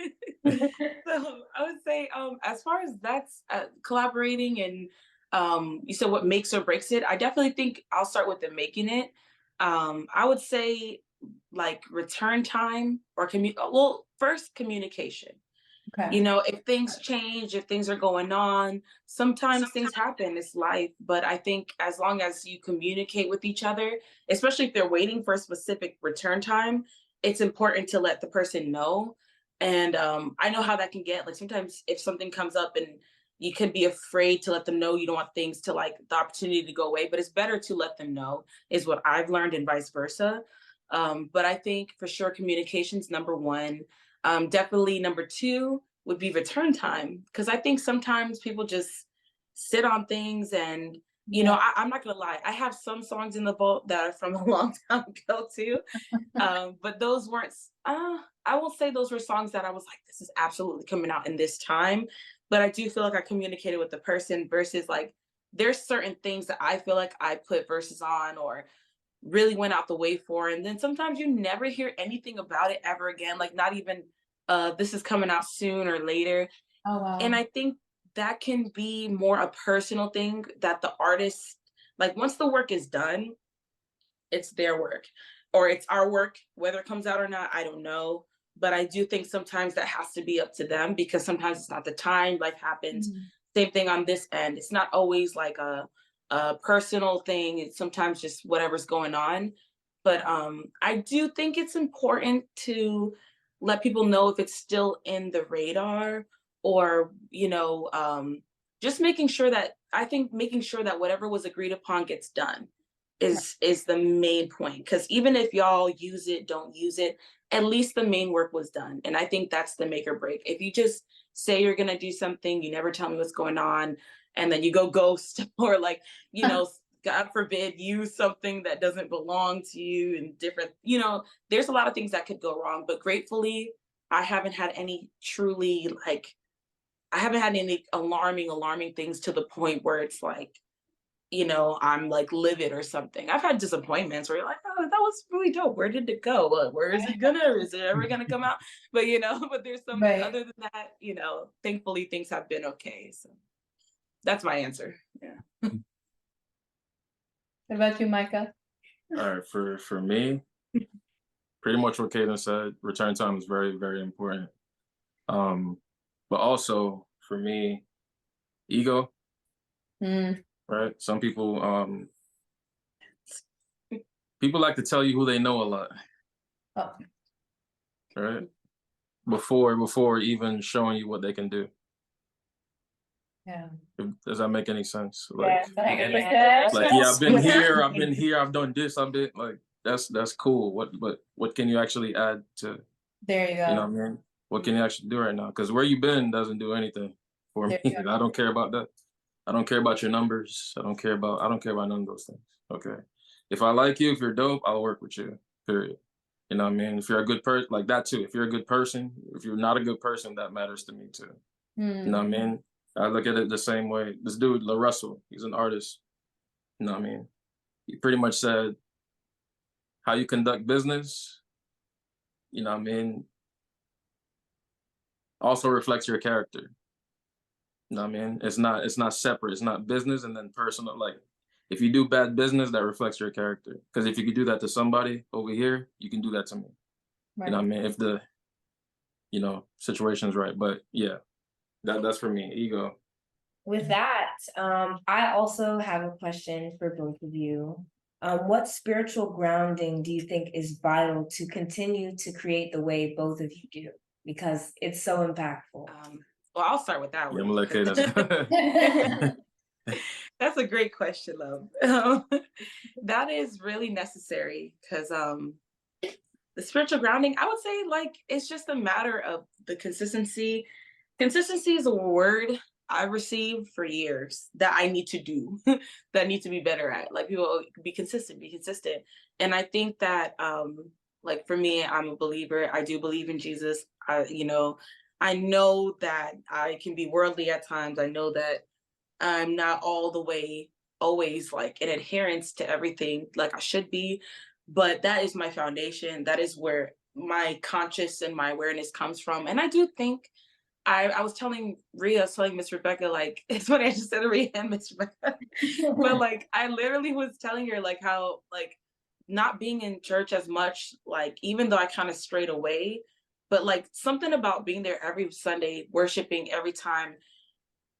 So I would say, as far as that's collaborating and you said what makes or breaks it. I definitely think I'll start with the making it. I would say like return time or well, first communication. Okay. You know, if things change, if things are going on, sometimes things happen, it's life. But I think as long as you communicate with each other, especially if they're waiting for a specific return time, it's important to let the person know. And I know how that can get. Like sometimes if something comes up and you could be afraid to let them know, you don't want things to like the opportunity to go away, but it's better to let them know, is what I've learned, and vice versa. But I think for sure communication's number one. Definitely number two would be return time. Because I think sometimes people just sit on things and, you know, I'm not gonna lie, I have some songs in the vault that are from a long time ago too. But those weren't, I will say those were songs that I was like, this is absolutely coming out in this time. But I do feel like I communicated with the person versus like, there's certain things that I feel like I put verses on or really went out the way for. And then sometimes you never hear anything about it ever again. Like not even this is coming out soon or later. Oh wow. And I think that can be more a personal thing that the artist, like once the work is done, it's their work or it's our work, whether it comes out or not, I don't know. But I do think sometimes that has to be up to them because sometimes it's not the time, life happens. Same thing on this end. It's not always like a personal thing. It's sometimes just whatever's going on. But I do think it's important to let people know if it's still in the radar or, you know, just making sure that making sure that whatever was agreed upon gets done is the main point. Because even if y'all use it, don't use it, at least the main work was done. And I think that's the make or break. If you just say you're gonna do something, you never tell me what's going on, and then you go ghost or like, you know, God forbid, use something that doesn't belong to you and different, you know, there's a lot of things that could go wrong. But gratefully, I haven't had any truly like, I haven't had any alarming things to the point where it's like, you know, I'm like livid or something. I've had disappointments where you're like, oh, that was really dope. Where did it go? Where is it gonna? Is it ever gonna come out? But you know, but there's some other than that, you know, thankfully things have been okay. So that's my answer. Yeah. What about you, Micah? All right, for me, pretty much what Kaden said. Return time is very, very important. But also for me, ego. Right. Some people people like to tell you who they know a lot. Oh. Right. Before even showing you what they can do. Yeah. Does that make any sense? Like, Yeah, like yeah, I've been here, I've done this, I've been like that's cool. What can you actually add to? There you go. You know what I mean? What can you actually do right now? Because where you've been doesn't do anything for me. I don't care about that. I don't care about your numbers. I don't care about none of those things. Okay. If I like you, if you're dope, I'll work with you. Period. You know what I mean? If you're a good person, like that too. If you're a good person, if you're not a good person, that matters to me too. You know what I mean? I look at it the same way. This dude, La Russell, he's an artist. You know what I mean? He pretty much said how you conduct business, you know what I mean, also reflects your character. You know what I mean? It's not separate. It's not business and then personal. Like if you do bad business, that reflects your character. Because if you could do that to somebody over here, you can do that to me. Right. You know what I mean? If the, you know, situation's right. But yeah, that's for me. Ego. With that, I also have a question for both of you. What spiritual grounding do you think is vital to continue to create the way both of you do? Because it's so impactful. Well, I'll start with that one. That's a great question, love. That is really necessary because the spiritual grounding, I would say like it's just a matter of the consistency. Consistency is a word I've received for years that I need to do, that I need to be better at. Like people be consistent, be consistent. And I think that like for me, I'm a believer. I do believe in Jesus. I know that I can be worldly at times. I know that I'm not all the way always like in adherence to everything like I should be, but that is my foundation. That is where my conscious and my awareness comes from. And I do think I was telling Rhea, I was telling Miss Rebecca, like it's funny I just said Rhea and Miss Rebecca, but like I literally was telling her like how like not being in church as much, like even though I kind of strayed away, but like something about being there every Sunday, worshiping every time,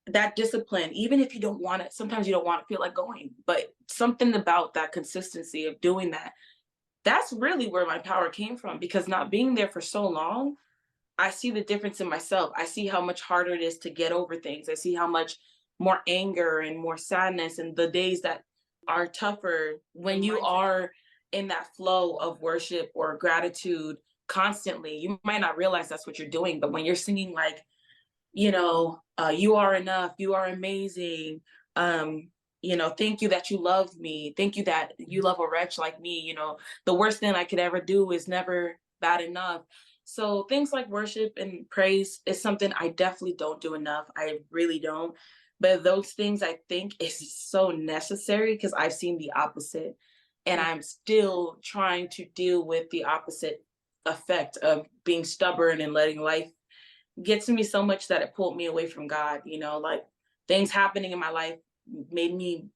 that discipline, even if you don't want it, sometimes you don't want to feel like going, but something about that consistency of doing that, that's really where my power came from. Because not being there for so long, I see the difference in myself. I see how much harder it is to get over things. I see how much more anger and more sadness and the days that are tougher when you are in that flow of worship or gratitude constantly. You might not realize that's what you're doing, but when you're singing like, you are enough, you are amazing, thank you that you love me, thank you that you love a wretch like me, the worst thing I could ever do is never bad enough. So things like worship and praise is something I definitely don't do enough. I really don't. But those things I think is so necessary because I've seen the opposite. And I'm still trying to deal with the opposite effect of being stubborn and letting life get to me so much that it pulled me away from God. Like things happening in my life made me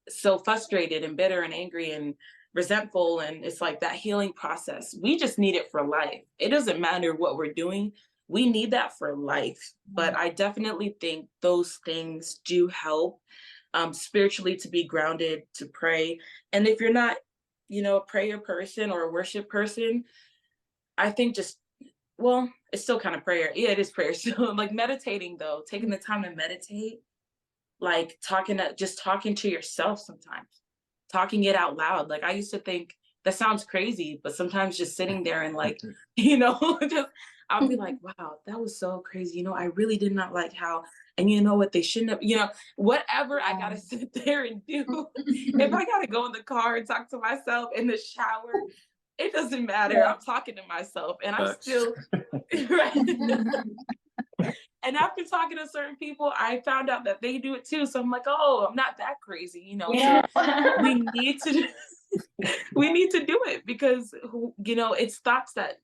so frustrated and bitter and angry and resentful. And it's like that healing process. We just need it for life. It doesn't matter what we're doing. We need that for life. But I definitely think those things do help spiritually to be grounded, to pray. And if you're not, a prayer person or a worship person, I think it's still kind of prayer. Yeah, it is prayer. So like meditating though, taking the time to meditate, like just talking to yourself sometimes, talking it out loud. Like I used to think that sounds crazy, but sometimes just sitting there and like, just I'll be like, wow, that was so crazy. I really did not like how, and you know what, they shouldn't have, whatever I gotta sit there and do. If I gotta go in the car and talk to myself in the shower, it doesn't matter. Yeah. I'm talking to myself and I'm still right. And after talking to certain people, I found out that they do it too. So I'm like, oh, I'm not that crazy, Yeah. So we need to we need to do it because it's thoughts that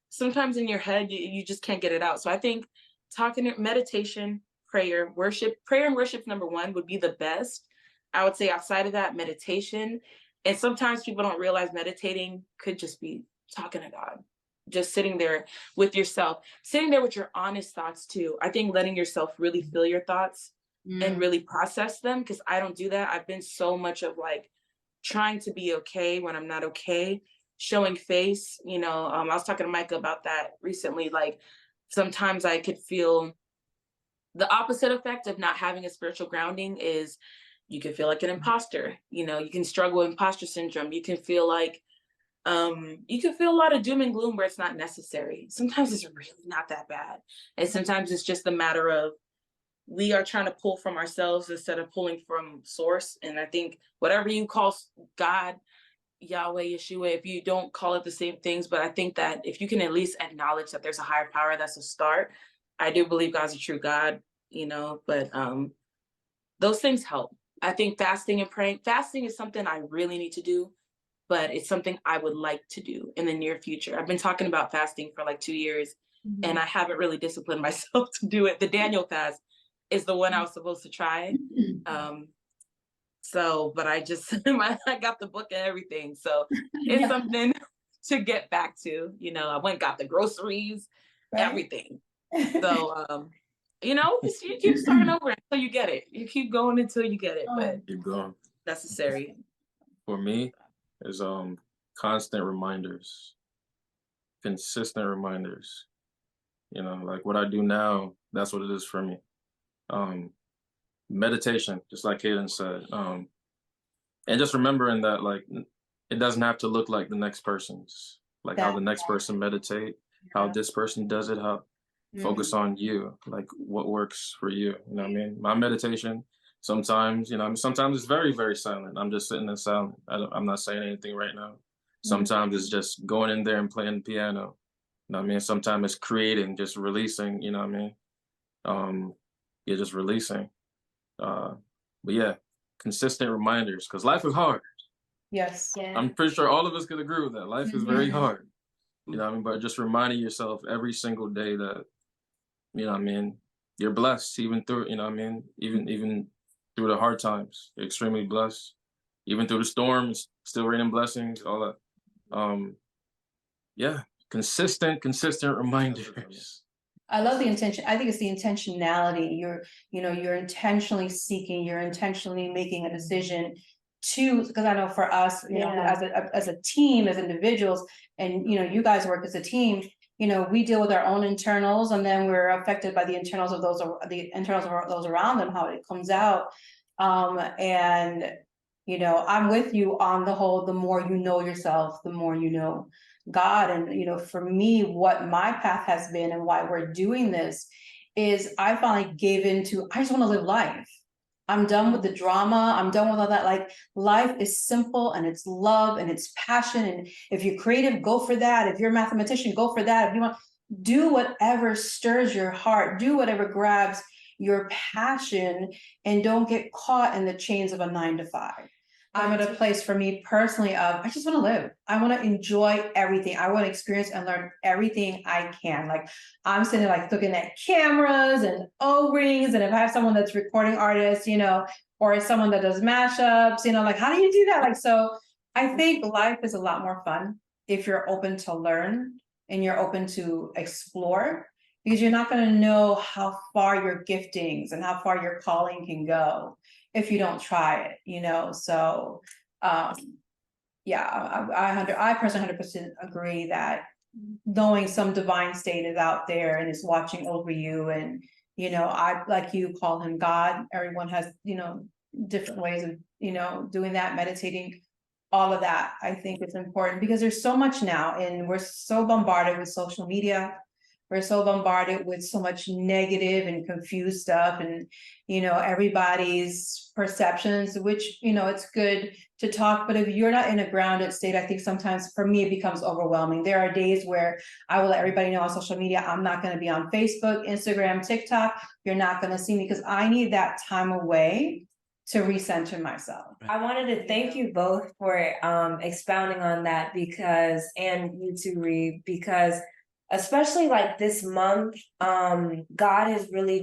sometimes in your head you just can't get it out. So I think meditation, prayer and worship number one would be the best. I would say outside of that, meditation. And sometimes people don't realize meditating could just be talking to God, just sitting there with yourself, sitting there with your honest thoughts too. I think letting yourself really feel your thoughts and really process them, because I don't do that. I've been so much of like trying to be okay when I'm not okay, showing face. I was talking to Micah about that recently. Like sometimes I could feel the opposite effect of not having a spiritual grounding is you can feel like an imposter. You can struggle with imposter syndrome. You can feel like you can feel a lot of doom and gloom where it's not necessary. Sometimes it's really not that bad. And sometimes it's just a matter of we are trying to pull from ourselves instead of pulling from source. And I think whatever you call God, Yahweh, Yeshua, if you don't call it the same things, but I think that if you can at least acknowledge that there's a higher power, that's a start. I do believe God's a true God, but those things help. I think fasting and praying, fasting is something I really need to do, but it's something I would like to do in the near future. I've been talking about fasting for like 2 years and I haven't really disciplined myself to do it. The Daniel fast is the one I was supposed to try. But I just, I got the book and everything. So it's something to get back to, I went and got the groceries, everything. So, you keep starting over until you get it. You keep going until you get it, but Keep going. necessary. For me, is constant reminders, consistent reminders. Like what I do now, that's what it is for me. Meditation, just like Kaden said, and just remembering that like it doesn't have to look like the next person's like how the next person meditate, how this person does it, how focus on you, like what works for you. You know what I mean? My meditation, sometimes, sometimes it's very, very silent. I'm just sitting in silent. I'm not saying anything right now. Sometimes it's just going in there and playing the piano. You know what I mean? Sometimes it's creating, just releasing, you know what I mean? Yeah, just releasing. But yeah, consistent reminders, because life is hard. Yes. I'm pretty sure all of us could agree with that. Life is very hard. You know what I mean? But just reminding yourself every single day that, you know what I mean, you're blessed even through, you know what I mean? Even through the hard times, you're extremely blessed. Even through the storms, still raining blessings, all that. Yeah, consistent reminders. I love the intention. I think it's the intentionality. You're intentionally seeking, you're intentionally making a decision to, because I know for us, as a team, as individuals, and you guys work as a team, we deal with our own internals, and then we're affected by the internals of those around them, how it comes out. And I'm with you on the whole, the more you know yourself, the more you know God. And for me, what my path has been and why we're doing this is I finally gave into, I just want to live life. I'm done with the drama. I'm done with all that. Like, life is simple, and it's love, and it's passion. And if you're creative, go for that. If you're a mathematician, go for that. If you want, do whatever stirs your heart, do whatever grabs your passion, and don't get caught in the chains of a 9-to-5. I'm at a place for me personally of, I just want to live. I want to enjoy everything. I want to experience and learn everything I can. Like, I'm sitting like looking at cameras and O-rings. And if I have someone that's recording artists, or someone that does mashups, like, how do you do that? Like, so I think life is a lot more fun if you're open to learn and you're open to explore, because you're not going to know how far your giftings and how far your calling can go if you don't try it, so yeah, I personally 100% agree that knowing some divine state is out there and is watching over you, and I, like you call him God, everyone has different ways of doing that, meditating, all of that. I think it's important because there's so much now, and we're so bombarded with social media. We're so bombarded with so much negative and confused stuff, and everybody's perceptions, which it's good to talk, but if you're not in a grounded state, I think sometimes for me it becomes overwhelming. There are days where I will let everybody know on social media, I'm not going to be on Facebook, Instagram, TikTok. You're not going to see me, because I need that time away to recenter myself. I wanted to thank you both for expounding on that, because, and you too, Reed, because especially like this month, God has really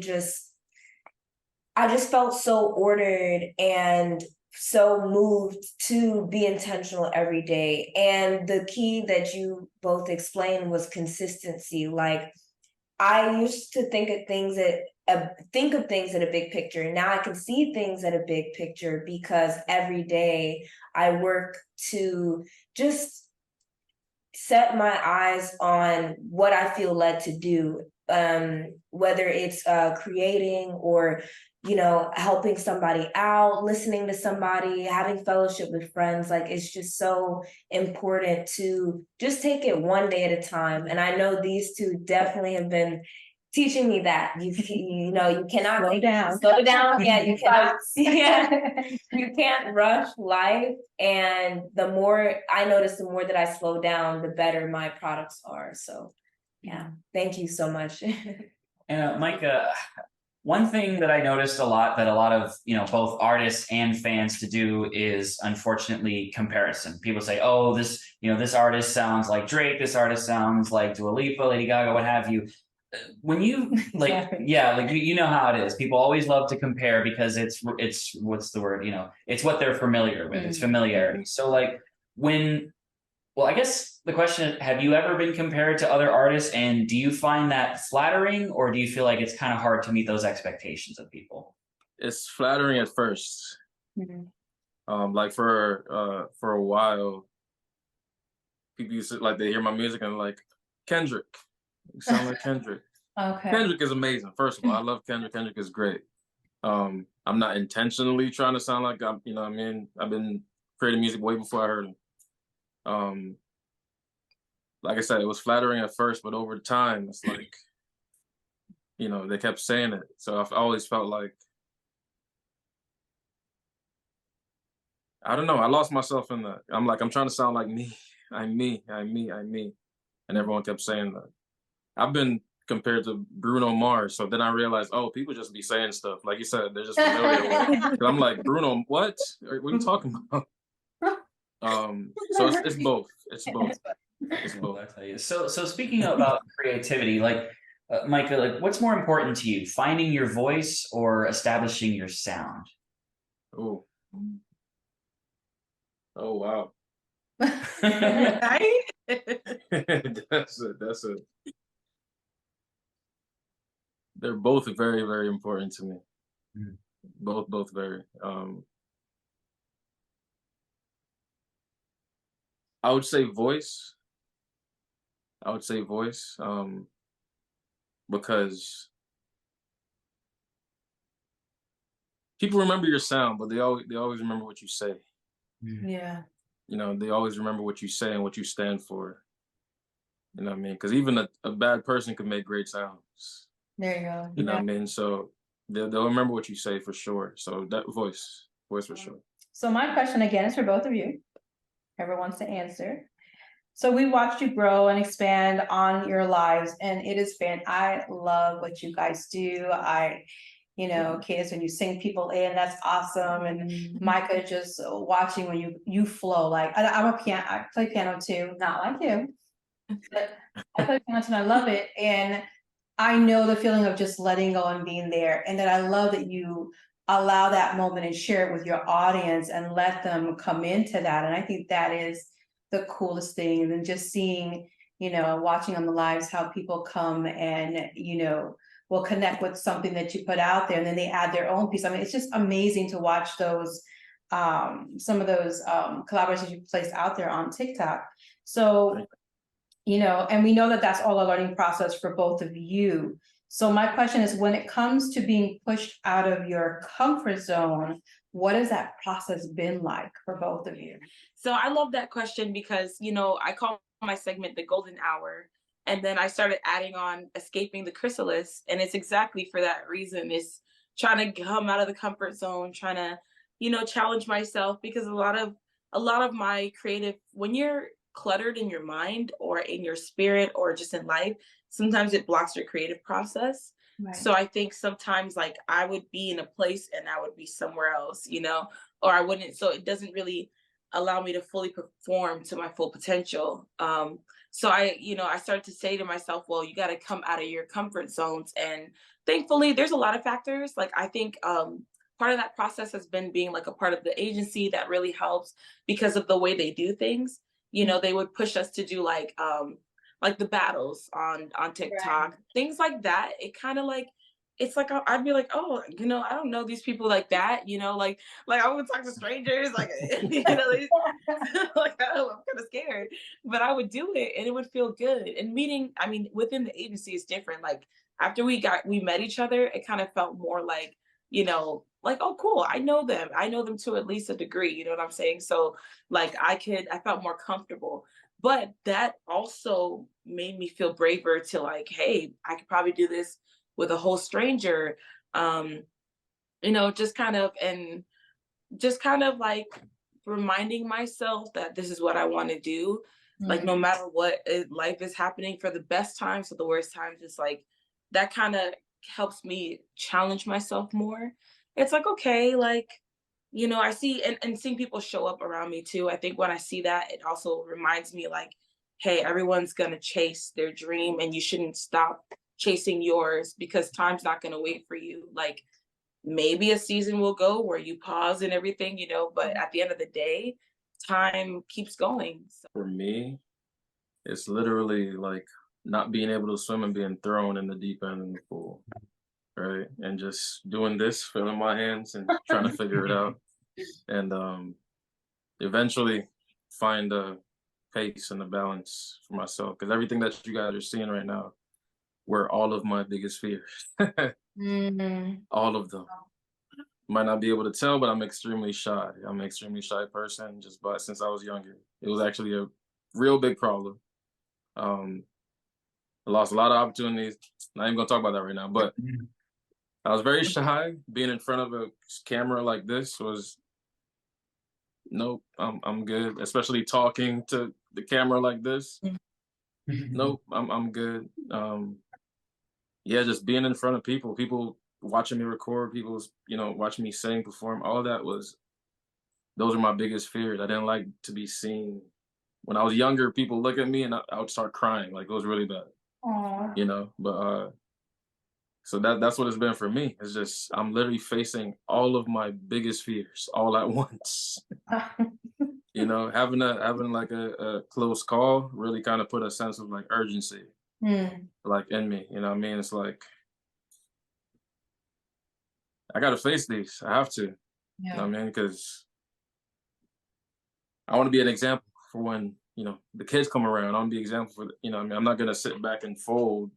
I just felt so ordered and so moved to be intentional every day. And the key that you both explained was consistency. Like, I used to think of things in a big picture. Now I can see things in a big picture, because every day I work to just set my eyes on what I feel led to do, whether it's creating or helping somebody out, listening to somebody, having fellowship with friends. Like, it's just so important to just take it one day at a time. And I know these two definitely have been teaching me that you cannot slow down. Yeah, you cannot. You can't rush life. And the more I notice, the more that I slow down, the better my products are. So yeah, thank you so much. And Micah, one thing that I noticed a lot that a lot of, both artists and fans to do is, unfortunately, comparison. People say, oh, this artist sounds like Drake, this artist sounds like Dua Lipa, Lady Gaga, what have you. When you you know how it is. People always love to compare because it's what's the word? It's what they're familiar with. It's familiarity. So like I guess the question is, have you ever been compared to other artists, and do you find that flattering, or do you feel like it's kind of hard to meet those expectations of people? It's flattering at first. Like for a while, people used to like, they hear my music and like, Kendrick. You sound like Kendrick. Okay. Kendrick is amazing. First of all, I love Kendrick. Kendrick is great. I'm not intentionally trying to sound like I've been creating music way before I heard him. like I said, it was flattering at first, but over time, it's like, they kept saying it. So I've always felt like, I don't know, I lost myself in that. I'm like, I'm trying to sound like me. I'm me, I'm me, I'm me. And everyone kept saying that. I've been compared to Bruno Mars. So then I realized, oh, people just be saying stuff. Like you said, they're just familiar with it. 'Cause I'm like, Bruno, what? What are you talking about? So it's both. It's both. It's both. I tell you. So speaking about creativity, like Micah, like what's more important to you, finding your voice or establishing your sound? Oh. Oh wow. Right? That's it. They're both very, very important to me. Mhm. Both very. I would say voice. I would say voice. Because people remember your sound, but they always remember what you say. Yeah. They always remember what you say and what you stand for. You know what I mean? Because even a bad person can make great sounds. There you go. You know what I mean? So they'll remember what you say for sure. So that voice for sure. So my question again is for both of you. Whoever wants to answer. So we watched you grow and expand on your lives, and it is fan. I love what you guys do. Cadence, when you sing people in, that's awesome. And Micah, just watching when you flow. Like I play piano too, not like you, but I play piano too, and I love it. And I know the feeling of just letting go and being there, and that I love that you allow that moment and share it with your audience and let them come into that. And I think that is the coolest thing. And then just seeing, watching on the lives how people come and, will connect with something that you put out there, and then they add their own piece. I mean, it's just amazing to watch those, some of those collaborations you placed out there on TikTok. So, and we know that that's all a learning process for both of you. So my question is, when it comes to being pushed out of your comfort zone, what has that process been like for both of you? So I love that question because, I call my segment the golden hour. And then I started adding on escaping the chrysalis. And it's exactly for that reason. It's trying to come out of the comfort zone, trying to, challenge myself, because a lot of my creative, when you're cluttered in your mind or in your spirit or just in life, sometimes it blocks your creative process. Right. So I think sometimes like I would be in a place and I would be somewhere else, or I wouldn't. So it doesn't really allow me to fully perform to my full potential. So I started to say to myself, well, you got to come out of your comfort zones. And thankfully, there's a lot of factors. Like I think part of that process has been being like a part of the agency that really helps because of the way they do things. They would push us to do like the battles on TikTok, right. Things like that. It kind of like, it's like I'd be like, oh, I don't know these people like that, like I would talk to strangers, like, like I'm kind of scared, but I would do it and it would feel good. And meeting, I mean, within the agency is different. Like after we met each other, it kind of felt more like, like, oh, cool, I know them to at least a degree, you know what I'm saying? So like I felt more comfortable. But that also made me feel braver to like, hey, I could probably do this with a whole stranger, just kind of like reminding myself that this is what I want to do. Mm-hmm. Like no matter what life is happening, for the best times or the worst times, it's like that kind of helps me challenge myself more. It's like, okay, like, I see and seeing people show up around me too. I think when I see that, it also reminds me like, hey, everyone's gonna chase their dream and you shouldn't stop chasing yours because time's not going to wait for you. Like maybe a season will go where you pause and everything, but at the end of the day, time keeps going. So. For me, it's literally like not being able to swim and being thrown in the deep end of the pool, right? And just doing this, filling my hands and trying to figure it out. And eventually find a pace and a balance for myself. Because everything that you guys are seeing right now were all of my biggest fears. Mm-hmm. All of them. Might not be able to tell, but I'm extremely shy. I'm an extremely shy person since I was younger. It was actually a real big problem. I lost a lot of opportunities. Not even gonna talk about that right now, but I was very shy. Being in front of a camera like this was nope. I'm good. Especially talking to the camera like this. Nope. I'm good. Yeah, just being in front of people watching me record, people watching me sing, perform. All that those are my biggest fears. I didn't like to be seen. When I was younger, people look at me and I would start crying. Like it was really bad. Aww. But so that's what it's been for me. It's just I'm literally facing all of my biggest fears all at once. Having like a close call really kind of put a sense of like urgency like in me. You know what I mean? It's like I gotta face these. I have to. You know what I mean? Because I want to be an example for when, the kids come around. I want to be an example for, what I mean? I'm not gonna sit back and fold,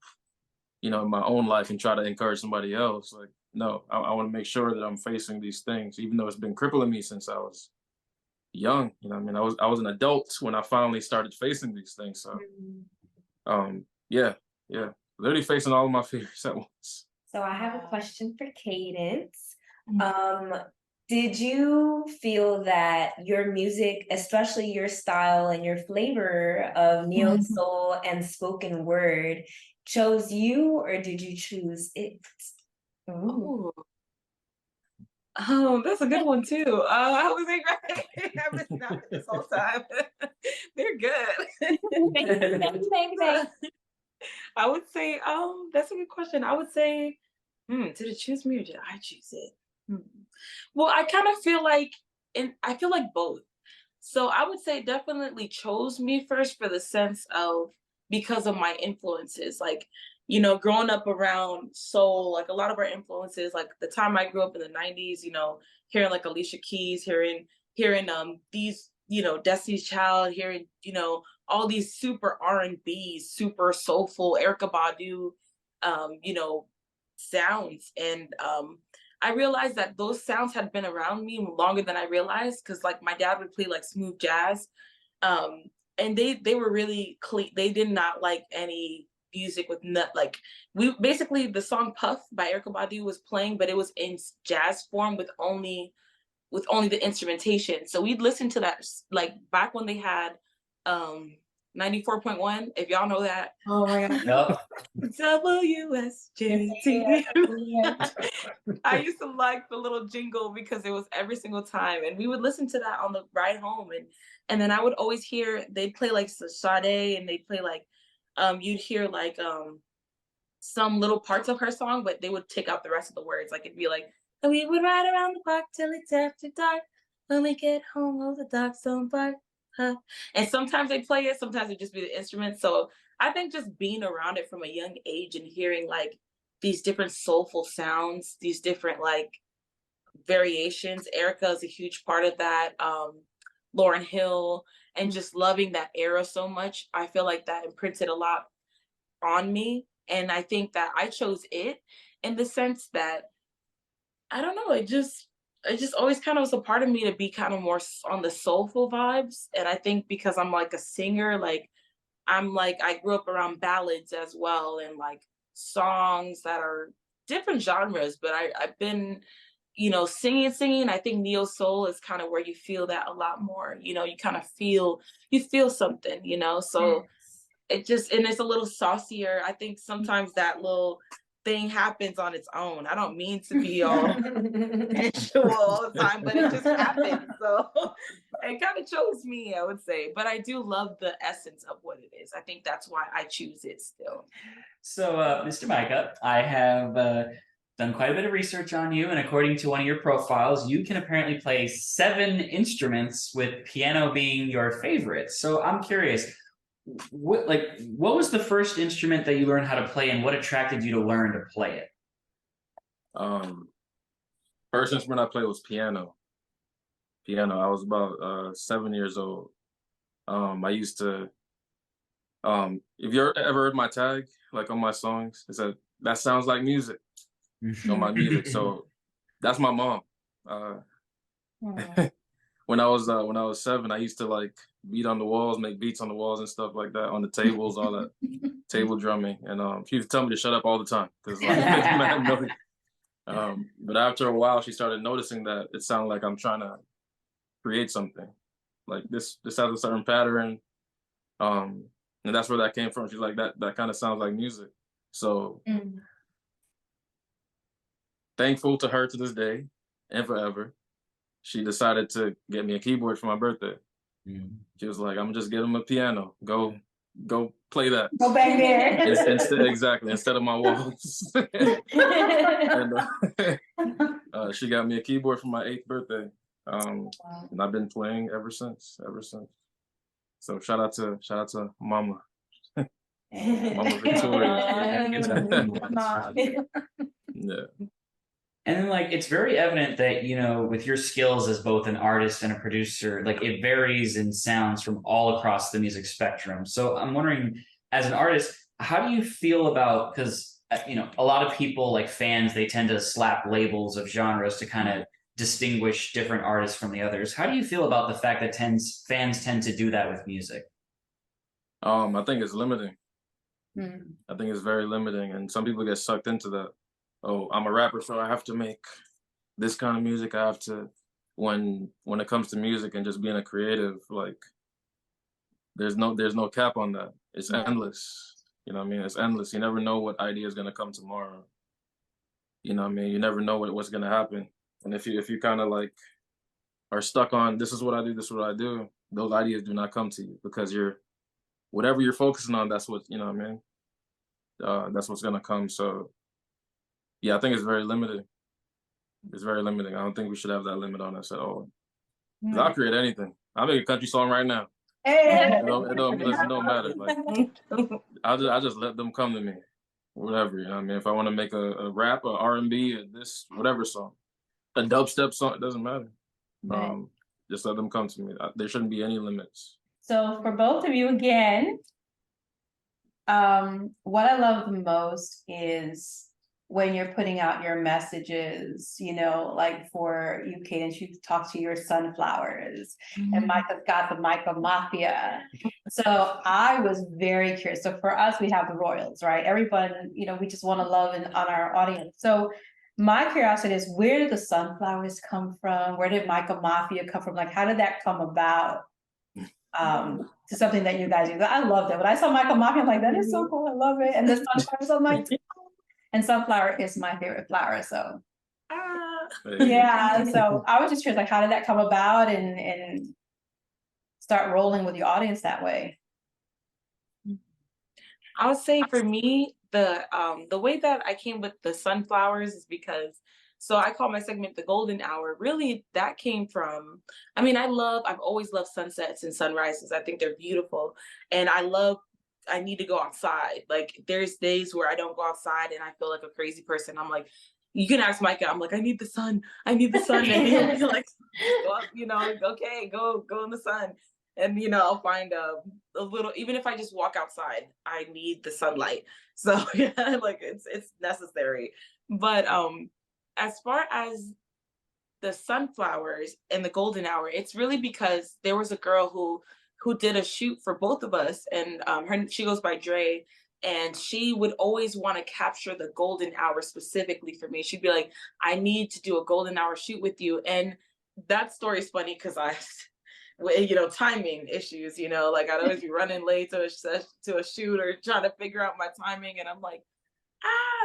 in my own life and try to encourage somebody else. Like, no, I want to make sure that I'm facing these things, even though it's been crippling me since I was young. You know what I mean? I was an adult when I finally started facing these things. So yeah, literally facing all of my fears at once. So I have a question for Cadence. Did you feel that your music, especially your style and your flavor of neo soul and spoken word, chose you, or did you choose it? Ooh. That's a good one too. I was like, I've been not this whole time. They're good. I would say, that's a good question. I would say, did it choose me or did I choose it? Well, I kind of feel like, and I feel like both. So I would say definitely chose me first for the sense of because of my influences, like, growing up around soul, like a lot of our influences, like the time I grew up in the 90s, hearing like Alicia Keys, hearing these, Destiny's Child, hearing, all these super R&B, super soulful, Erykah Badu, sounds. And I realized that those sounds had been around me longer than I realized, because like my dad would play like smooth jazz, and they were really clean. They did not like any music with we basically, the song Puff by Erykah Badu was playing, but it was in jazz form with only the instrumentation. So we'd listen to that like back when they had 94.1, if y'all know that. Oh my god. WSJT. I used to like the little jingle because it was every single time, and we would listen to that on the ride home, and then I would always hear they'd play like Sade, and they'd play like you'd hear like some little parts of her song, but they would take out the rest of the words. Like it'd be like, and we would ride around the park till it's after dark. When we get home, all the dogs don't bark. Huh. And sometimes they play it, sometimes it just be the instruments. So I think just being around it from a young age and hearing like these different soulful sounds, these different like variations. Erica is a huge part of that. Lauryn Hill, and just loving that era so much. I feel like that imprinted a lot on me. And I think that I chose it in the sense that, I don't know, it just always kind of was a part of me to be kind of more on the soulful vibes. And I think because I'm like a singer, like I grew up around ballads as well, and like songs that are different genres, but I've been, singing. I think neo soul is kind of where you feel that a lot more, you kind of feel something, so it just, and it's a little saucier. I think sometimes that little thing happens on its own. I don't mean to be all sensual all the time, but it just happens. So it kind of chose me, I would say. But I do love the essence of what it is. I think that's why I choose it still. So, Mr. Micah, I have done quite a bit of research on you, and according to one of your profiles, you can apparently play 7 instruments, with piano being your favorite. So I'm curious, what was the first instrument that you learned how to play, and what attracted you to learn to play it? First instrument I played was piano. I was about 7 years old. I used to, if you ever heard my tag, like on my songs, it said, "That sounds like music," on my music. So that's my mom. when I was 7, I used to like beat on the walls, make beats on the walls and stuff like that on the tables, all that table drumming. And she used to tell me to shut up all the time because like mad noise. But after a while, she started noticing that it sounded like I'm trying to create something. Like this has a certain pattern. And that's where that came from. She's like, that kind of sounds like music. So thankful to her to this day and forever. She decided to get me a keyboard for my birthday. She was like, I'm just get him a piano. Go play that. Go back there. Instead of my walls. And, she got me a keyboard for my 8th birthday. And I've been playing ever since. So shout out to Mama. Mama Victoria. Yeah. And then, like, it's very evident that, you know, with your skills as both an artist and a producer, like, it varies in sounds from all across the music spectrum. So I'm wondering, as an artist, how do you feel about, because, you know, a lot of people, like fans, they tend to slap labels of genres to kind of distinguish different artists from the others. How do you feel about the fact that fans tend to do that with music? I think it's limiting. I think it's very limiting, and some people get sucked into that. Oh, I'm a rapper, so I have to make this kind of music. I have to, when it comes to music and just being a creative, like there's no cap on that. It's endless. You know what I mean? It's endless. You never know what idea is gonna come tomorrow. You know what I mean? You never know what's gonna happen. And if you kind of like are stuck on this is what I do, this is what I do, those ideas do not come to you because whatever you're focusing on, that's what, you know what I mean? That's what's gonna come. So yeah, I think it's very limited. It's very limiting. I don't think we should have that limit on us at all. 'Cause I'll create anything. I'll make a country song right now. It don't matter. Like I just let them come to me. Whatever, you know what I mean? If I want to make a rap, a R&B, this, whatever song, a dubstep song, it doesn't matter. Just let them come to me. There shouldn't be any limits. So for both of you again, what I love the most is when you're putting out your messages, you know, like for you, Cadence, you talk to your sunflowers, and Micah's got the Micah Mafia. So I was very curious. So for us, we have the Royals, right? Everyone, you know, we just want to love on our audience. So my curiosity is, where did the sunflowers come from? Where did Micah Mafia come from? Like, how did that come about? To something that you guys do. I love that. When I saw Micah Mafia, I'm like, that is so cool. I love it. And the sunflowers, I'm like, and sunflower is my favorite flower. So yeah. So I was just curious, like, how did that come about and start rolling with your audience that way? I would say for me, the way that I came with the sunflowers is because, so I call my segment the golden hour. Really, that came from, I mean, I've always loved sunsets and sunrises. I think they're beautiful. And I need to go outside. Like there's days where I don't go outside and I feel like a crazy person. I'm like, you can ask Micah, I'm like, I need the sun. And he'll be like, well, you know, okay, go in the sun. And, you know, I'll find a little, even if I just walk outside, I need the sunlight. So yeah, like it's necessary. But as far as the sunflowers and the golden hour, it's really because there was a girl who did a shoot for both of us, and she goes by Dre, and she would always want to capture the golden hour specifically for me. She'd be like, I need to do a golden hour shoot with you. And that story is funny because you know, timing issues, you know, like I'd always be running late to a shoot or trying to figure out my timing. And I'm like,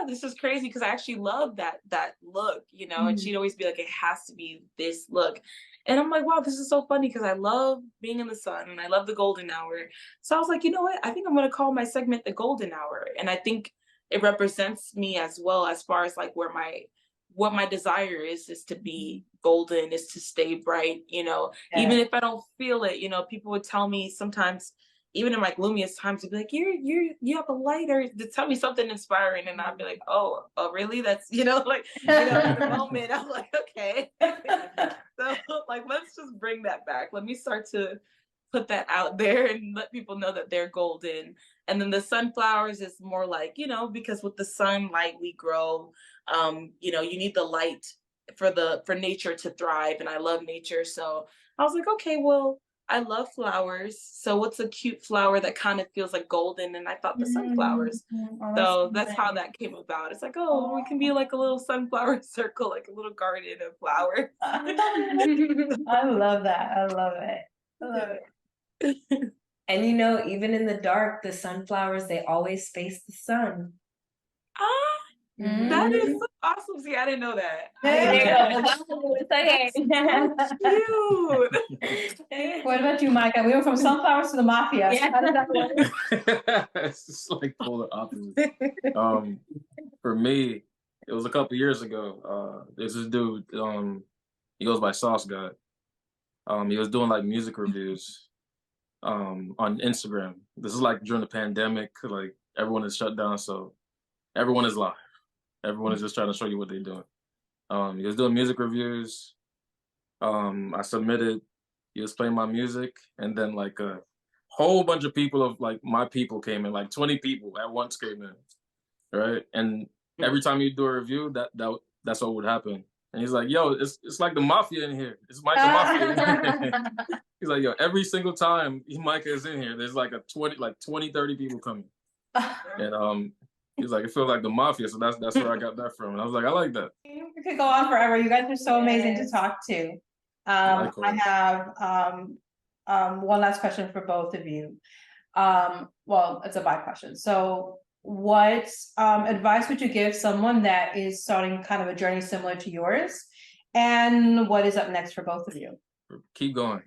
this is crazy because I actually love that look, you know, and she'd always be like, it has to be this look. And I'm like, wow, this is so funny because I love being in the sun and I love the golden hour. So I was like, you know what? I think I'm going to call my segment the golden hour. And I think it represents me as well, as far as like what my desire is to be golden, is to stay bright, you know, even if I don't feel it. You know, people would tell me sometimes, even in my gloomiest times, they'd be like, you have a light, or to tell me something inspiring. And I'd be like, oh, really? That's, you know, like, you know, in the moment, I'm like, okay. So like, let's just bring that back. Let me start to put that out there and let people know that they're golden. And then the sunflowers is more like, you know, because with the sunlight we grow, you know, you need the light for nature to thrive. And I love nature. So I was like, okay, well, I love flowers. So what's a cute flower that kind of feels like golden? And I thought the sunflowers. Oh, So so that's how nice. that came about. It's like, oh, we can be like a little sunflower circle, like a little garden of flowers. I love that. I love it. I love it. And you know, even in the dark, the sunflowers, they always face the sun. Ah, that is Mhm. so awesome. See, I didn't know that. There you go. It's okay. Cute. What about you, Micah? We went from sunflowers to the mafia. Yeah. How did that work? It's just like polar opposites. For me, it was a couple years ago. There's this dude. He goes by Sauce God. He was doing like music reviews on Instagram. This is like during the pandemic, like everyone is shut down, so everyone is live. Everyone is just trying to show you what they're doing. He was doing music reviews. I submitted. He was playing my music, and then like a whole bunch of people of like my people came in, like 20 people at once came in, right? And every time you do a review, that's what would happen. And he's like, "Yo, it's like the mafia in here. It's Micah Mafia." He's like, "Yo, every single time Micah is in here, there's like 20, 30 people coming." And he's like, "It feels like the mafia." So that's where I got that from. And I was like, "I like that." We could go on forever. You guys are so amazing to talk to. I Likewise. have one last question for both of you. Well, it's a bi question. So what advice would you give someone that is starting kind of a journey similar to yours? And what is up next for both of you? Keep going.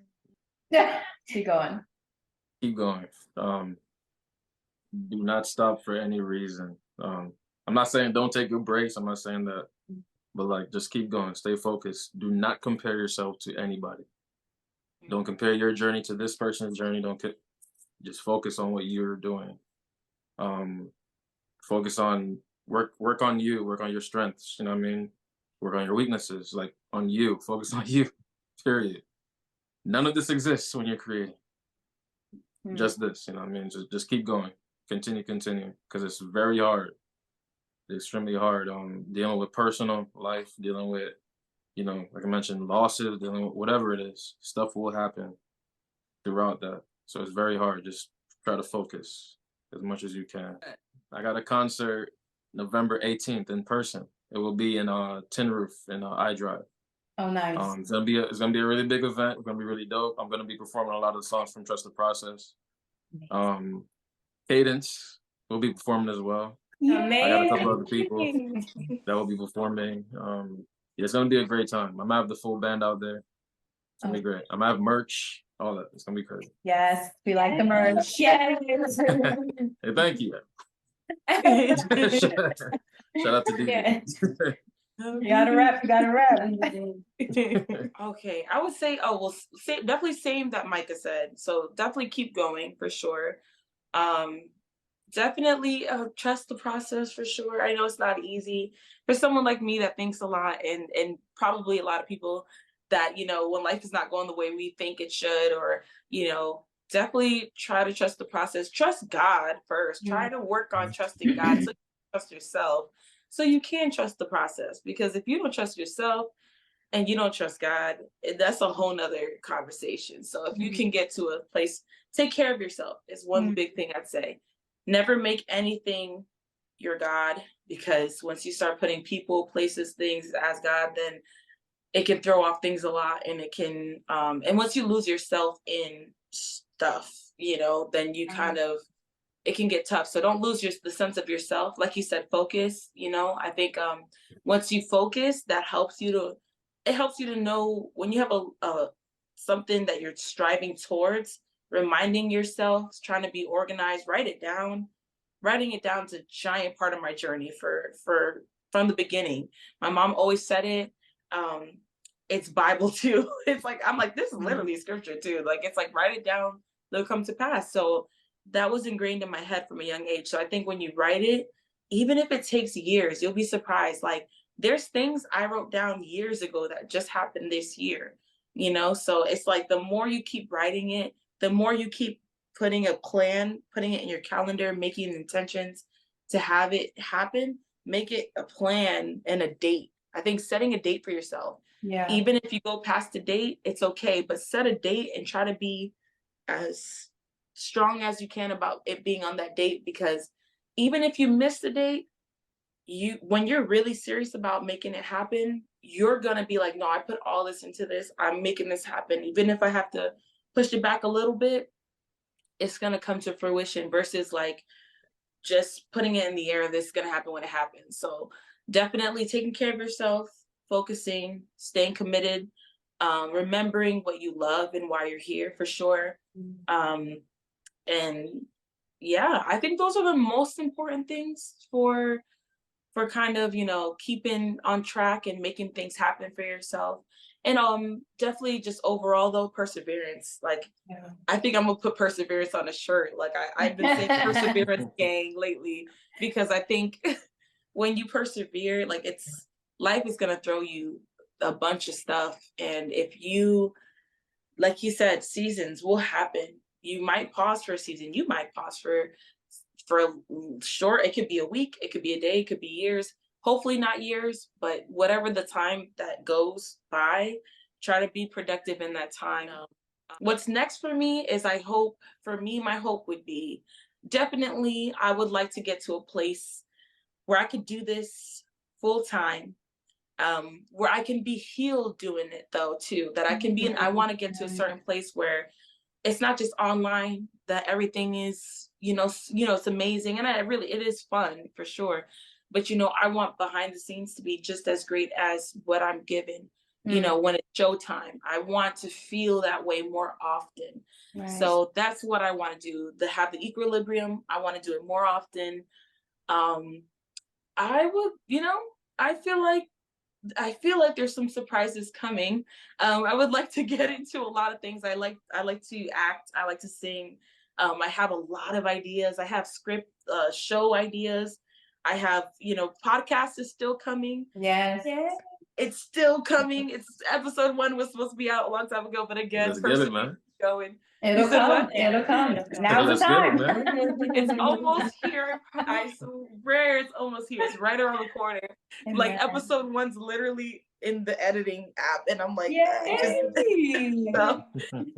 Keep going. Keep going. Do not stop for any reason. I'm not saying don't take your breaks. I'm not saying that, but like just keep going. Stay focused. Do not compare yourself to anybody. Don't compare your journey to this person's journey. Just focus on what you're doing. Focus on work on you. Work on your strengths. You know what I mean? Work on your weaknesses. Like on you. Focus on you. Period. None of this exists when you're creating. Just this. You know what I mean? Just keep going. Continue, because it's very hard. It's extremely hard. Dealing with personal life, dealing with, like I mentioned, losses, dealing with whatever it is. Stuff will happen throughout that. So it's very hard. Just try to focus as much as you can. I got a concert November 18th in person. It will be in Tin Roof in iDrive. Oh, nice. It's gonna be a really big event. It's gonna be really dope. I'm gonna be performing a lot of the songs from Trust the Process. Cadence will be performing as well. I got a couple other people that will be performing. It's gonna be a great time. I'm gonna have the full band out there. It's gonna be great. I'm gonna have merch, all that. It's gonna be crazy. Yes, we like the merch. Yes. Hey, thank you. Shout out to DJ. You gotta rep. Okay, I would say, definitely same that Micah said. So definitely keep going for sure. Definitely trust the process for sure. I know it's not easy for someone like me that thinks a lot, and probably a lot of people that, when life is not going the way we think it should, or, definitely try to trust the process. Trust God first. Try to work on trusting God so you trust yourself, so you can trust the process. Because if you don't trust yourself and you don't trust God, that's a whole nother conversation. So if you can get to a place, take care of yourself is one big thing I'd say. Never make anything your God, because once you start putting people, places, things as God, then it can throw off things a lot, and it can, and once you lose yourself in stuff, then you kind of, it can get tough. So don't lose the sense of yourself. Like you said, focus, I think once you focus, it helps you to know when you have a something that you're striving towards, reminding yourself, trying to be organized, writing it down is a giant part of my journey from the beginning. My mom always said it. It's Bible too. It's like, I'm like, this is literally scripture too. Like, it's like, write it down, they'll come to pass. So that was ingrained in my head from a young age. So I think when you write it, even if it takes years, you'll be surprised. Like, there's things I wrote down years ago that just happened this year, So it's like, the more you keep writing it, the more you keep putting a plan, putting it in your calendar, making intentions to have it happen, make it a plan and a date. I think setting a date for yourself. Yeah. Even if you go past a date, it's okay, but set a date and try to be as strong as you can about it being on that date, because even if you miss the date, when you're really serious about making it happen, you're gonna be like, no, I put all this into this. I'm making this happen. Even if I have to push it back a little bit, it's gonna come to fruition versus like just putting it in the air. This is gonna happen when it happens. So definitely taking care of yourself, focusing, staying committed, remembering what you love and why you're here for sure. And yeah, I think those are the most important things for kind of, keeping on track and making things happen for yourself. And definitely just overall though, perseverance. Like I think I'm gonna put perseverance on a shirt. Like I've been saying perseverance gang lately, because I think when you persevere, like life is gonna throw you a bunch of stuff. And if you, like you said, seasons will happen. You might pause for a season. You might pause for short. It could be a week. It could be a day. It could be years. Hopefully not years, but whatever the time that goes by, try to be productive in that time. What's next for me is my hope would be definitely I would like to get to a place where I could do this full time, where I can be healed doing it though too. That I can be I want to get to a certain place where it's not just online, that everything is, it's amazing. And it is fun for sure. But, I want behind the scenes to be just as great as what I'm given, when it's showtime. I want to feel that way more often. Right. So that's what I want to do, to have the equilibrium. I want to do it more often. I would, I feel like there's some surprises coming. I would like to get into a lot of things. I like to act. I like to sing. I have a lot of ideas. I have script, show ideas. I have, podcast is still coming. Yes. Yeah. It's still coming. Episode 1 was supposed to be out a long time ago, but again, Let's get it, man. Going. It'll come. It'll come. Now's the time. It's almost here. I swear it's almost here. It's right around the corner. Amen. Like episode 1's literally in the editing app, and I'm like, so,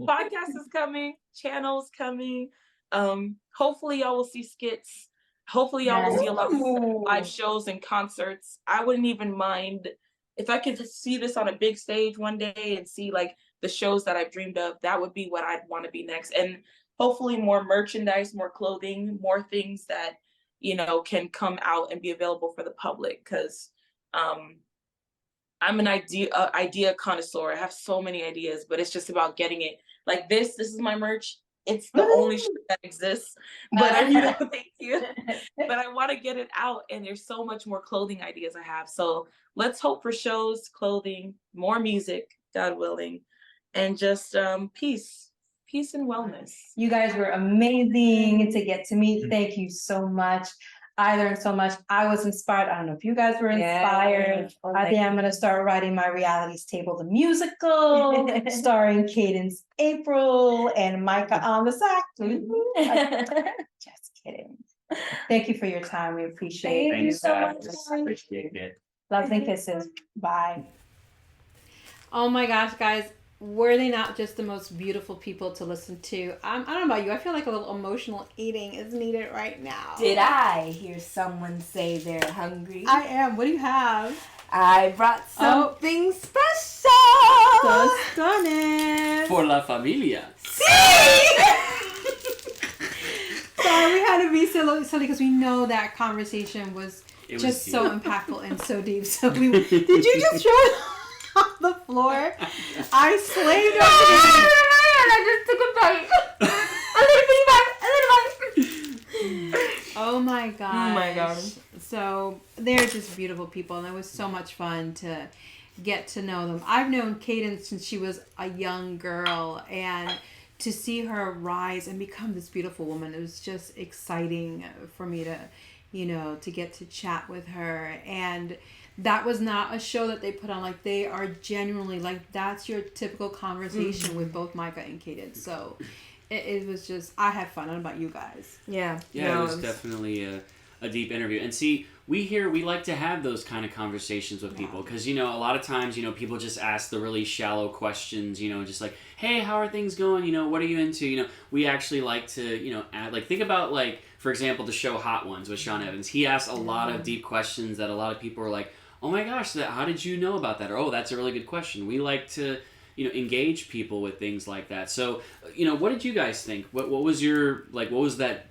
podcast is coming, channels coming. Hopefully y'all will see skits. Hopefully y'all will see a lot of live shows and concerts. I wouldn't even mind if I could see this on a big stage one day and see like the shows that I've dreamed of. That would be what I'd want to be next. And hopefully more merchandise, more clothing, more things that, can come out and be available for the public. Because I'm an idea connoisseur. I have so many ideas, but it's just about getting it. Like this is my merch. It's the only shirt that exists, but thank you. But I want to get it out, and there's so much more clothing ideas I have. So let's hope for shows, clothing, more music, God willing, and just peace and wellness. You guys were amazing to get to meet. Thank you so much. I learned so much. I was inspired. I don't know if you guys were inspired. Yeah. I think I'm going to start writing my Reality's Table, the musical, starring Cadence April and Micah on the sax. Just kidding. Thank you for your time. We appreciate it. Thank you so much. Appreciate it. Loves and kisses. Bye. Oh my gosh, guys. Were they not just the most beautiful people to listen to? I don't know about you. I feel like a little emotional eating is needed right now. Did I hear someone say they're hungry? I am. What do you have? I brought something special. So stunning. For la familia. Sorry, we had to be silly because we know that conversation was just deep. so impactful and so deep. So did you just show it on the floor? I slaved over it. I just took a bite. A little bite. Oh my gosh. Oh my God. So they're just beautiful people, and it was so much fun to get to know them. I've known Cadence since she was a young girl, and to see her rise and become this beautiful woman, it was just exciting for me to, to get to chat with her. And that was not a show that they put on. Like, they are genuinely, like, that's your typical conversation with both Micah and Cadence. So it was just, I had fun. I don't know about you guys. Yeah. Yeah, it was definitely a deep interview. And see, we like to have those kind of conversations with people because, a lot of times, people just ask the really shallow questions, just like, hey, how are things going? What are you into? We actually like to, add, like, think about, like, for example, the show Hot Ones with Sean Evans. He asked a lot of deep questions that a lot of people are like, oh my gosh, how did you know about that? Or, oh, that's a really good question. We like to, engage people with things like that. So, what did you guys think? What was what was that,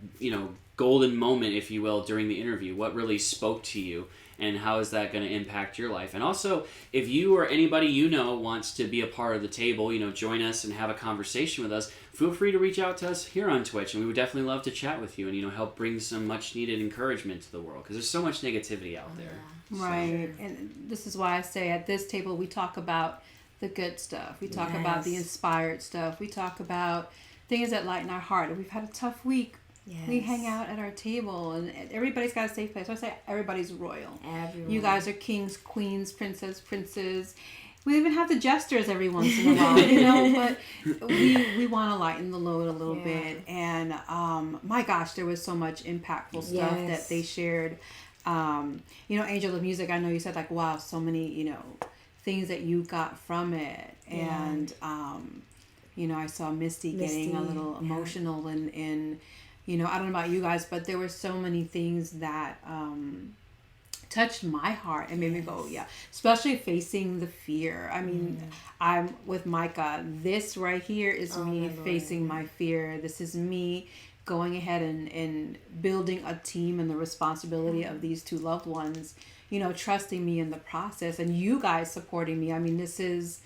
golden moment, if you will, during the interview? What really spoke to you, and how is that going to impact your life? And also, if you or anybody wants to be a part of the table, join us and have a conversation with us, feel free to reach out to us here on Twitch, and we would definitely love to chat with you and help bring some much needed encouragement to the world, because there's so much negativity out there. Right. And this is why I say at this table we talk about the good stuff. We talk about the inspired stuff. We talk about things that lighten our heart. If we've had a tough week, we hang out at our table, and everybody's got a safe place. So I say everybody's royal. Everyone. You guys are kings, queens, princes. We even have the jesters every once in a while, but we want to lighten the load a little bit. And my gosh, there was so much impactful stuff that they shared. Angel of Music, I know you said, like, wow, so many, things that you got from it. And, I saw Misty getting a little emotional and I don't know about you guys, but there were so many things that touched my heart and made me go, especially facing the fear. I mean, I'm with Micah. This right here is me facing my fear. This is me going ahead and building a team and the responsibility of these two loved ones, trusting me in the process, and you guys supporting me. I mean, this is,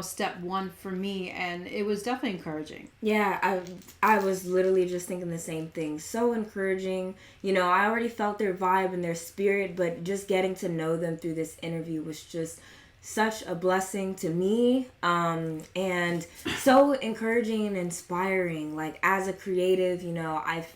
step one for me, and it was definitely encouraging. Yeah, I was literally just thinking the same thing. So encouraging. I already felt their vibe and their spirit, but just getting to know them through this interview was just such a blessing to me, and so encouraging and inspiring. Like, as a creative, I've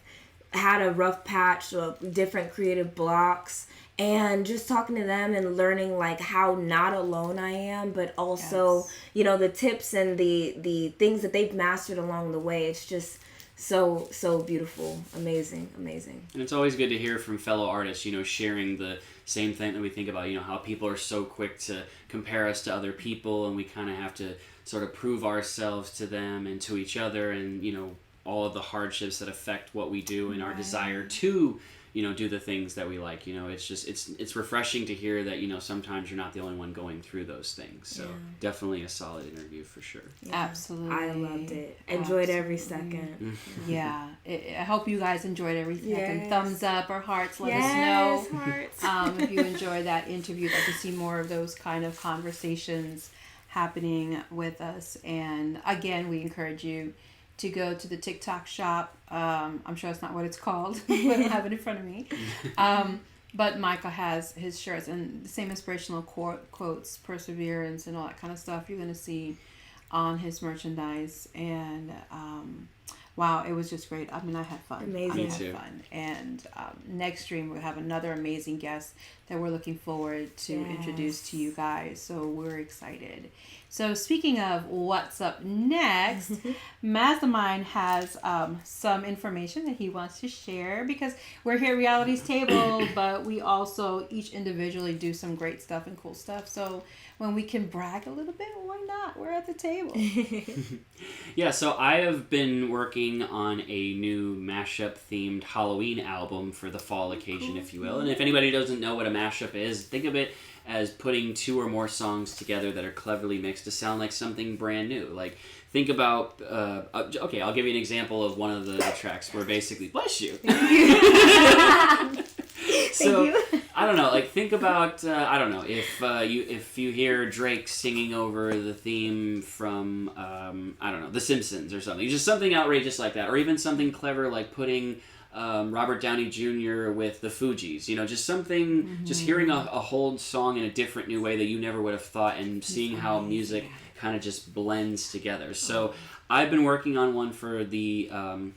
had a rough patch of different creative blocks, and just talking to them and learning, like, how not alone I am, but also, the tips and the things that they've mastered along the way. It's just so beautiful. Amazing. And it's always good to hear from fellow artists, sharing the same thing that we think about, how people are so quick to compare us to other people, and we kind of have to sort of prove ourselves to them and to each other, and, all of the hardships that affect what we do and our desire to do the things that we like. It's just, it's refreshing to hear that, sometimes you're not the only one going through those things. So definitely a solid interview for sure. Absolutely. I loved it. Enjoyed every second. I hope you guys enjoyed every second. Thumbs up or hearts, let us know. Hearts. If you enjoyed that interview, like to see more of those kind of conversations happening with us. And again, we encourage you to go to the TikTok shop. I'm sure that's not what it's called, but I don't have it in front of me. But Michael has his shirts and the same inspirational quotes, perseverance, and all that kind of stuff you're going to see on his merchandise. And wow, it was just great. I mean, I had fun. Amazing. I had fun. And next stream, we'll have another amazing guest that we're looking forward to introduce to you guys. So we're excited. So speaking of what's up next, Mastermind has some information that he wants to share, because we're here at Reality's Table, but we also each individually do some great stuff and cool stuff. So when we can brag a little bit, why not? We're at the table. So I have been working on a new mashup themed Halloween album for the fall occasion, if you will. And if anybody doesn't know what a mashup is, think of it as putting two or more songs together that are cleverly mixed to sound like something brand new. Like, think about, okay, I'll give you an example of one of the tracks where basically, bless you. So, I don't know, like, think about, I don't know, if you hear Drake singing over the theme from, I don't know, The Simpsons or something. Just something outrageous like that. Or even something clever like putting Robert Downey Jr. with the Fugees. Just something, just hearing a whole song in a different new way that you never would have thought, and seeing how music kind of just blends together. So I've been working on one for the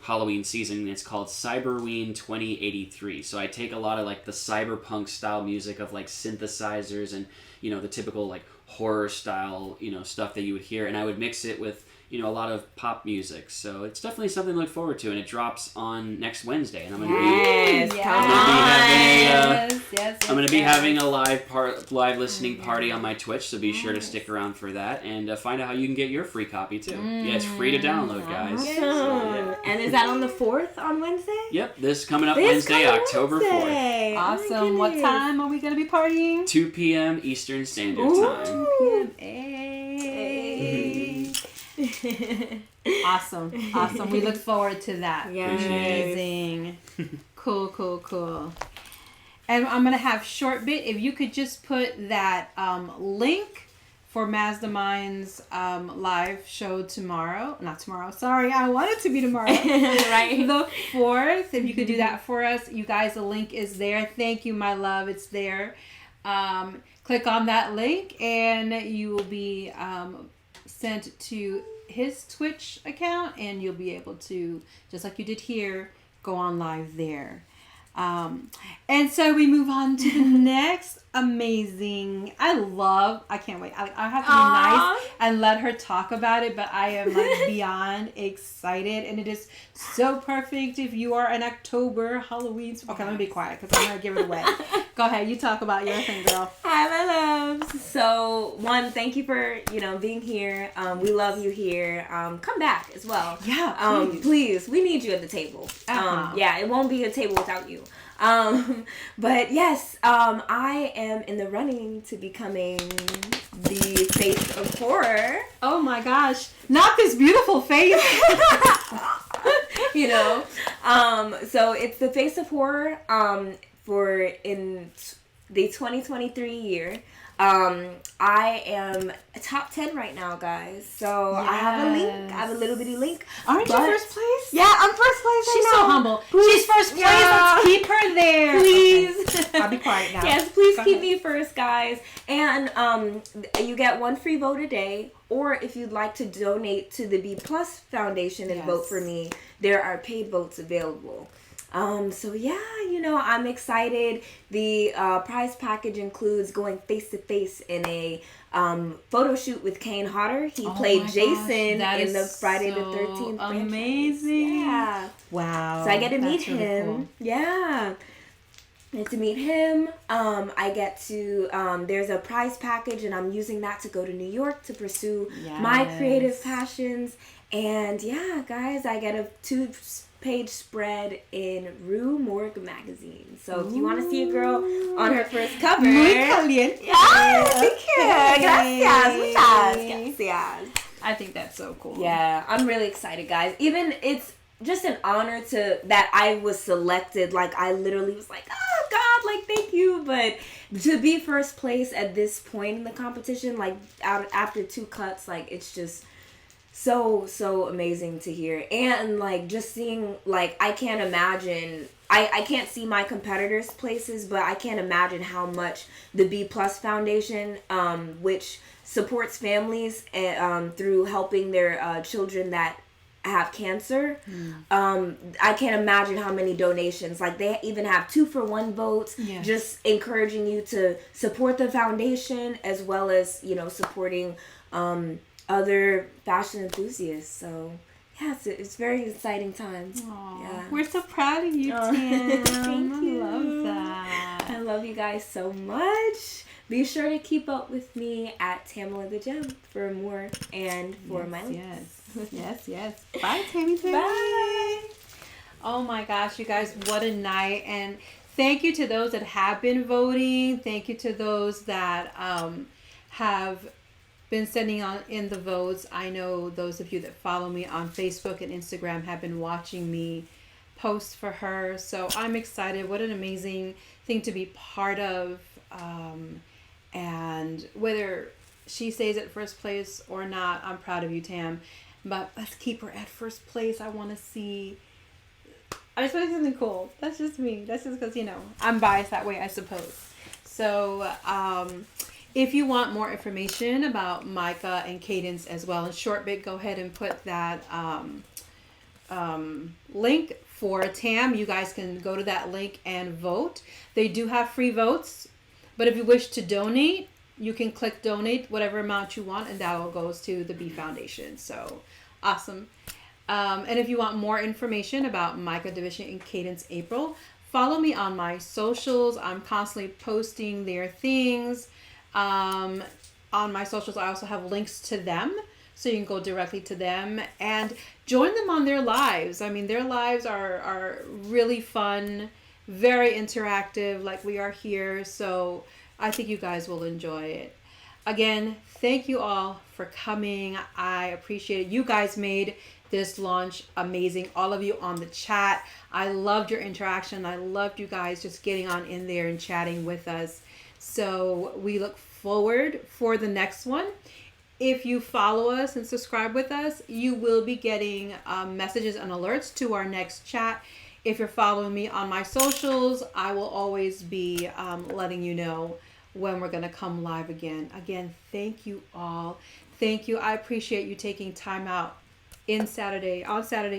Halloween season. It's called Cyberween 2083. So I take a lot of like the cyberpunk style music of like synthesizers and, the typical like horror style, stuff that you would hear. And I would mix it with, a lot of pop music. So it's definitely something to look forward to, and it drops on next Wednesday. And I'm going to be having a live listening party on my Twitch, so be sure to stick around for that and find out how you can get your free copy too. Yeah, it's free to download, guys. Awesome. So, yeah. And is that on the 4th on Wednesday? Yep, this coming up Wednesday, October 4th. Awesome. What time are we going to be partying? 2 p.m. Eastern Standard Time. 2 p.m. Awesome. We look forward to that. Yes. Amazing. Cool. And I'm going to have short bit. If you could just put that link for Mazda Mind's live show tomorrow. Not tomorrow. Sorry. I want it to be tomorrow. Right. The 4th. If you could do that for us. You guys, the link is there. Thank you, my love. It's there. Click on that link and you will be sent to his Twitch account, and you'll be able to, just like you did here, go on live there. And so we move on to the next amazing. I can't wait. I have to be nice and let her talk about it, but I am like beyond excited, and it is so perfect if you are an October Halloween. Okay, let me be quiet because I'm gonna give it away. Go ahead, you talk about your thing, girl. Hi, my loves. So, one, thank you for being here. We love you here. Come back as well. Yeah, please. We need you at the table. Yeah, it won't be a table without you. But yes, I am in the running to becoming the face of horror. Oh my gosh, not this beautiful face. So it's the face of horror for in the 2023 year. I am top 10 right now, guys. So I have a link. I have a little bitty link. Aren't you first place? Yeah, I'm first place. She's so humble. She's first place. Let's keep her there. Please. Okay. I'll be quiet now. Yes, please keep me first, guys. And you get one free vote a day. Or if you'd like to donate to the B Plus Foundation and vote for me, there are paid votes available. So yeah, I'm excited. The prize package includes going face to face in a photo shoot with Kane Hodder. He played Jason in the Friday the 13th franchise. Amazing. Yeah. Wow. So I get to meet really him. Cool. Yeah. I get to meet him. I get to, there's a prize package, and I'm using that to go to New York to pursue my creative passions. And yeah, guys, I get a 2-page spread in Rue Morgue magazine. So if you want to see a girl on her first cover. Muy caliente. Gracias. I think that's so cool. Yeah, I'm really excited, guys. Even it's just an honor that I was selected. Like, I literally was like, oh God, like, thank you. But to be first place at this point in the competition, like after 2 cuts, like, it's just so amazing to hear. And like just seeing, like, I can't imagine, I can't see my competitors' places, but I can't imagine how much the B Plus Foundation, which supports families through helping their children that have cancer. I can't imagine how many donations. Like, they even have 2-for-1 votes, just encouraging you to support the foundation as well as supporting other fashion enthusiasts. So yeah, it's very exciting times. Yeah. We're so proud of you, Tam. Thank you. I love that. I love you guys so much. Be sure to keep up with me at Tamala the Gem for more and for my links. Yes. Bye, Tammy. Bye. Oh my gosh, you guys, what a night. And thank you to those that have been voting. Thank you to those that have been sending in the votes. I know those of you that follow me on Facebook and Instagram have been watching me post for her. So I'm excited. What an amazing thing to be part of. And whether she stays at first place or not, I'm proud of you, Tam. But let's keep her at first place. I want to see something cool. That's just me. That's just because, I'm biased that way, I suppose. So, if you want more information about Micah and Cadence as well, in Shortbit, go ahead and put that link for Tam. You guys can go to that link and vote. They do have free votes, but if you wish to donate, you can click donate whatever amount you want, and that all goes to the B Foundation. So awesome. And if you want more information about Micah Division and Cadence April, follow me on my socials. I'm constantly posting their things. On my socials, I also have links to them, so you can go directly to them and join them on their lives. I mean, their lives are really fun, very interactive, like we are here. So I think you guys will enjoy it. Again, thank you all for coming. I appreciate it. You guys made this launch amazing. All of you on the chat. I loved your interaction. I loved you guys just getting on in there and chatting with us. So we look forward for the next one. If you follow us and subscribe with us, you will be getting messages and alerts to our next chat. If you're following me on my socials, I will always be letting you know when we're going to come live again. Again, thank you all. Thank you. I appreciate you taking time out on Saturday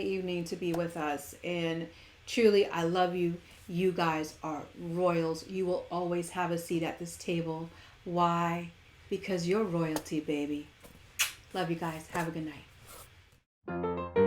evening to be with us. And truly, I love you. You guys are royals. You will always have a seat at this table. Why? Because you're royalty, baby. Love you guys. Have a good night.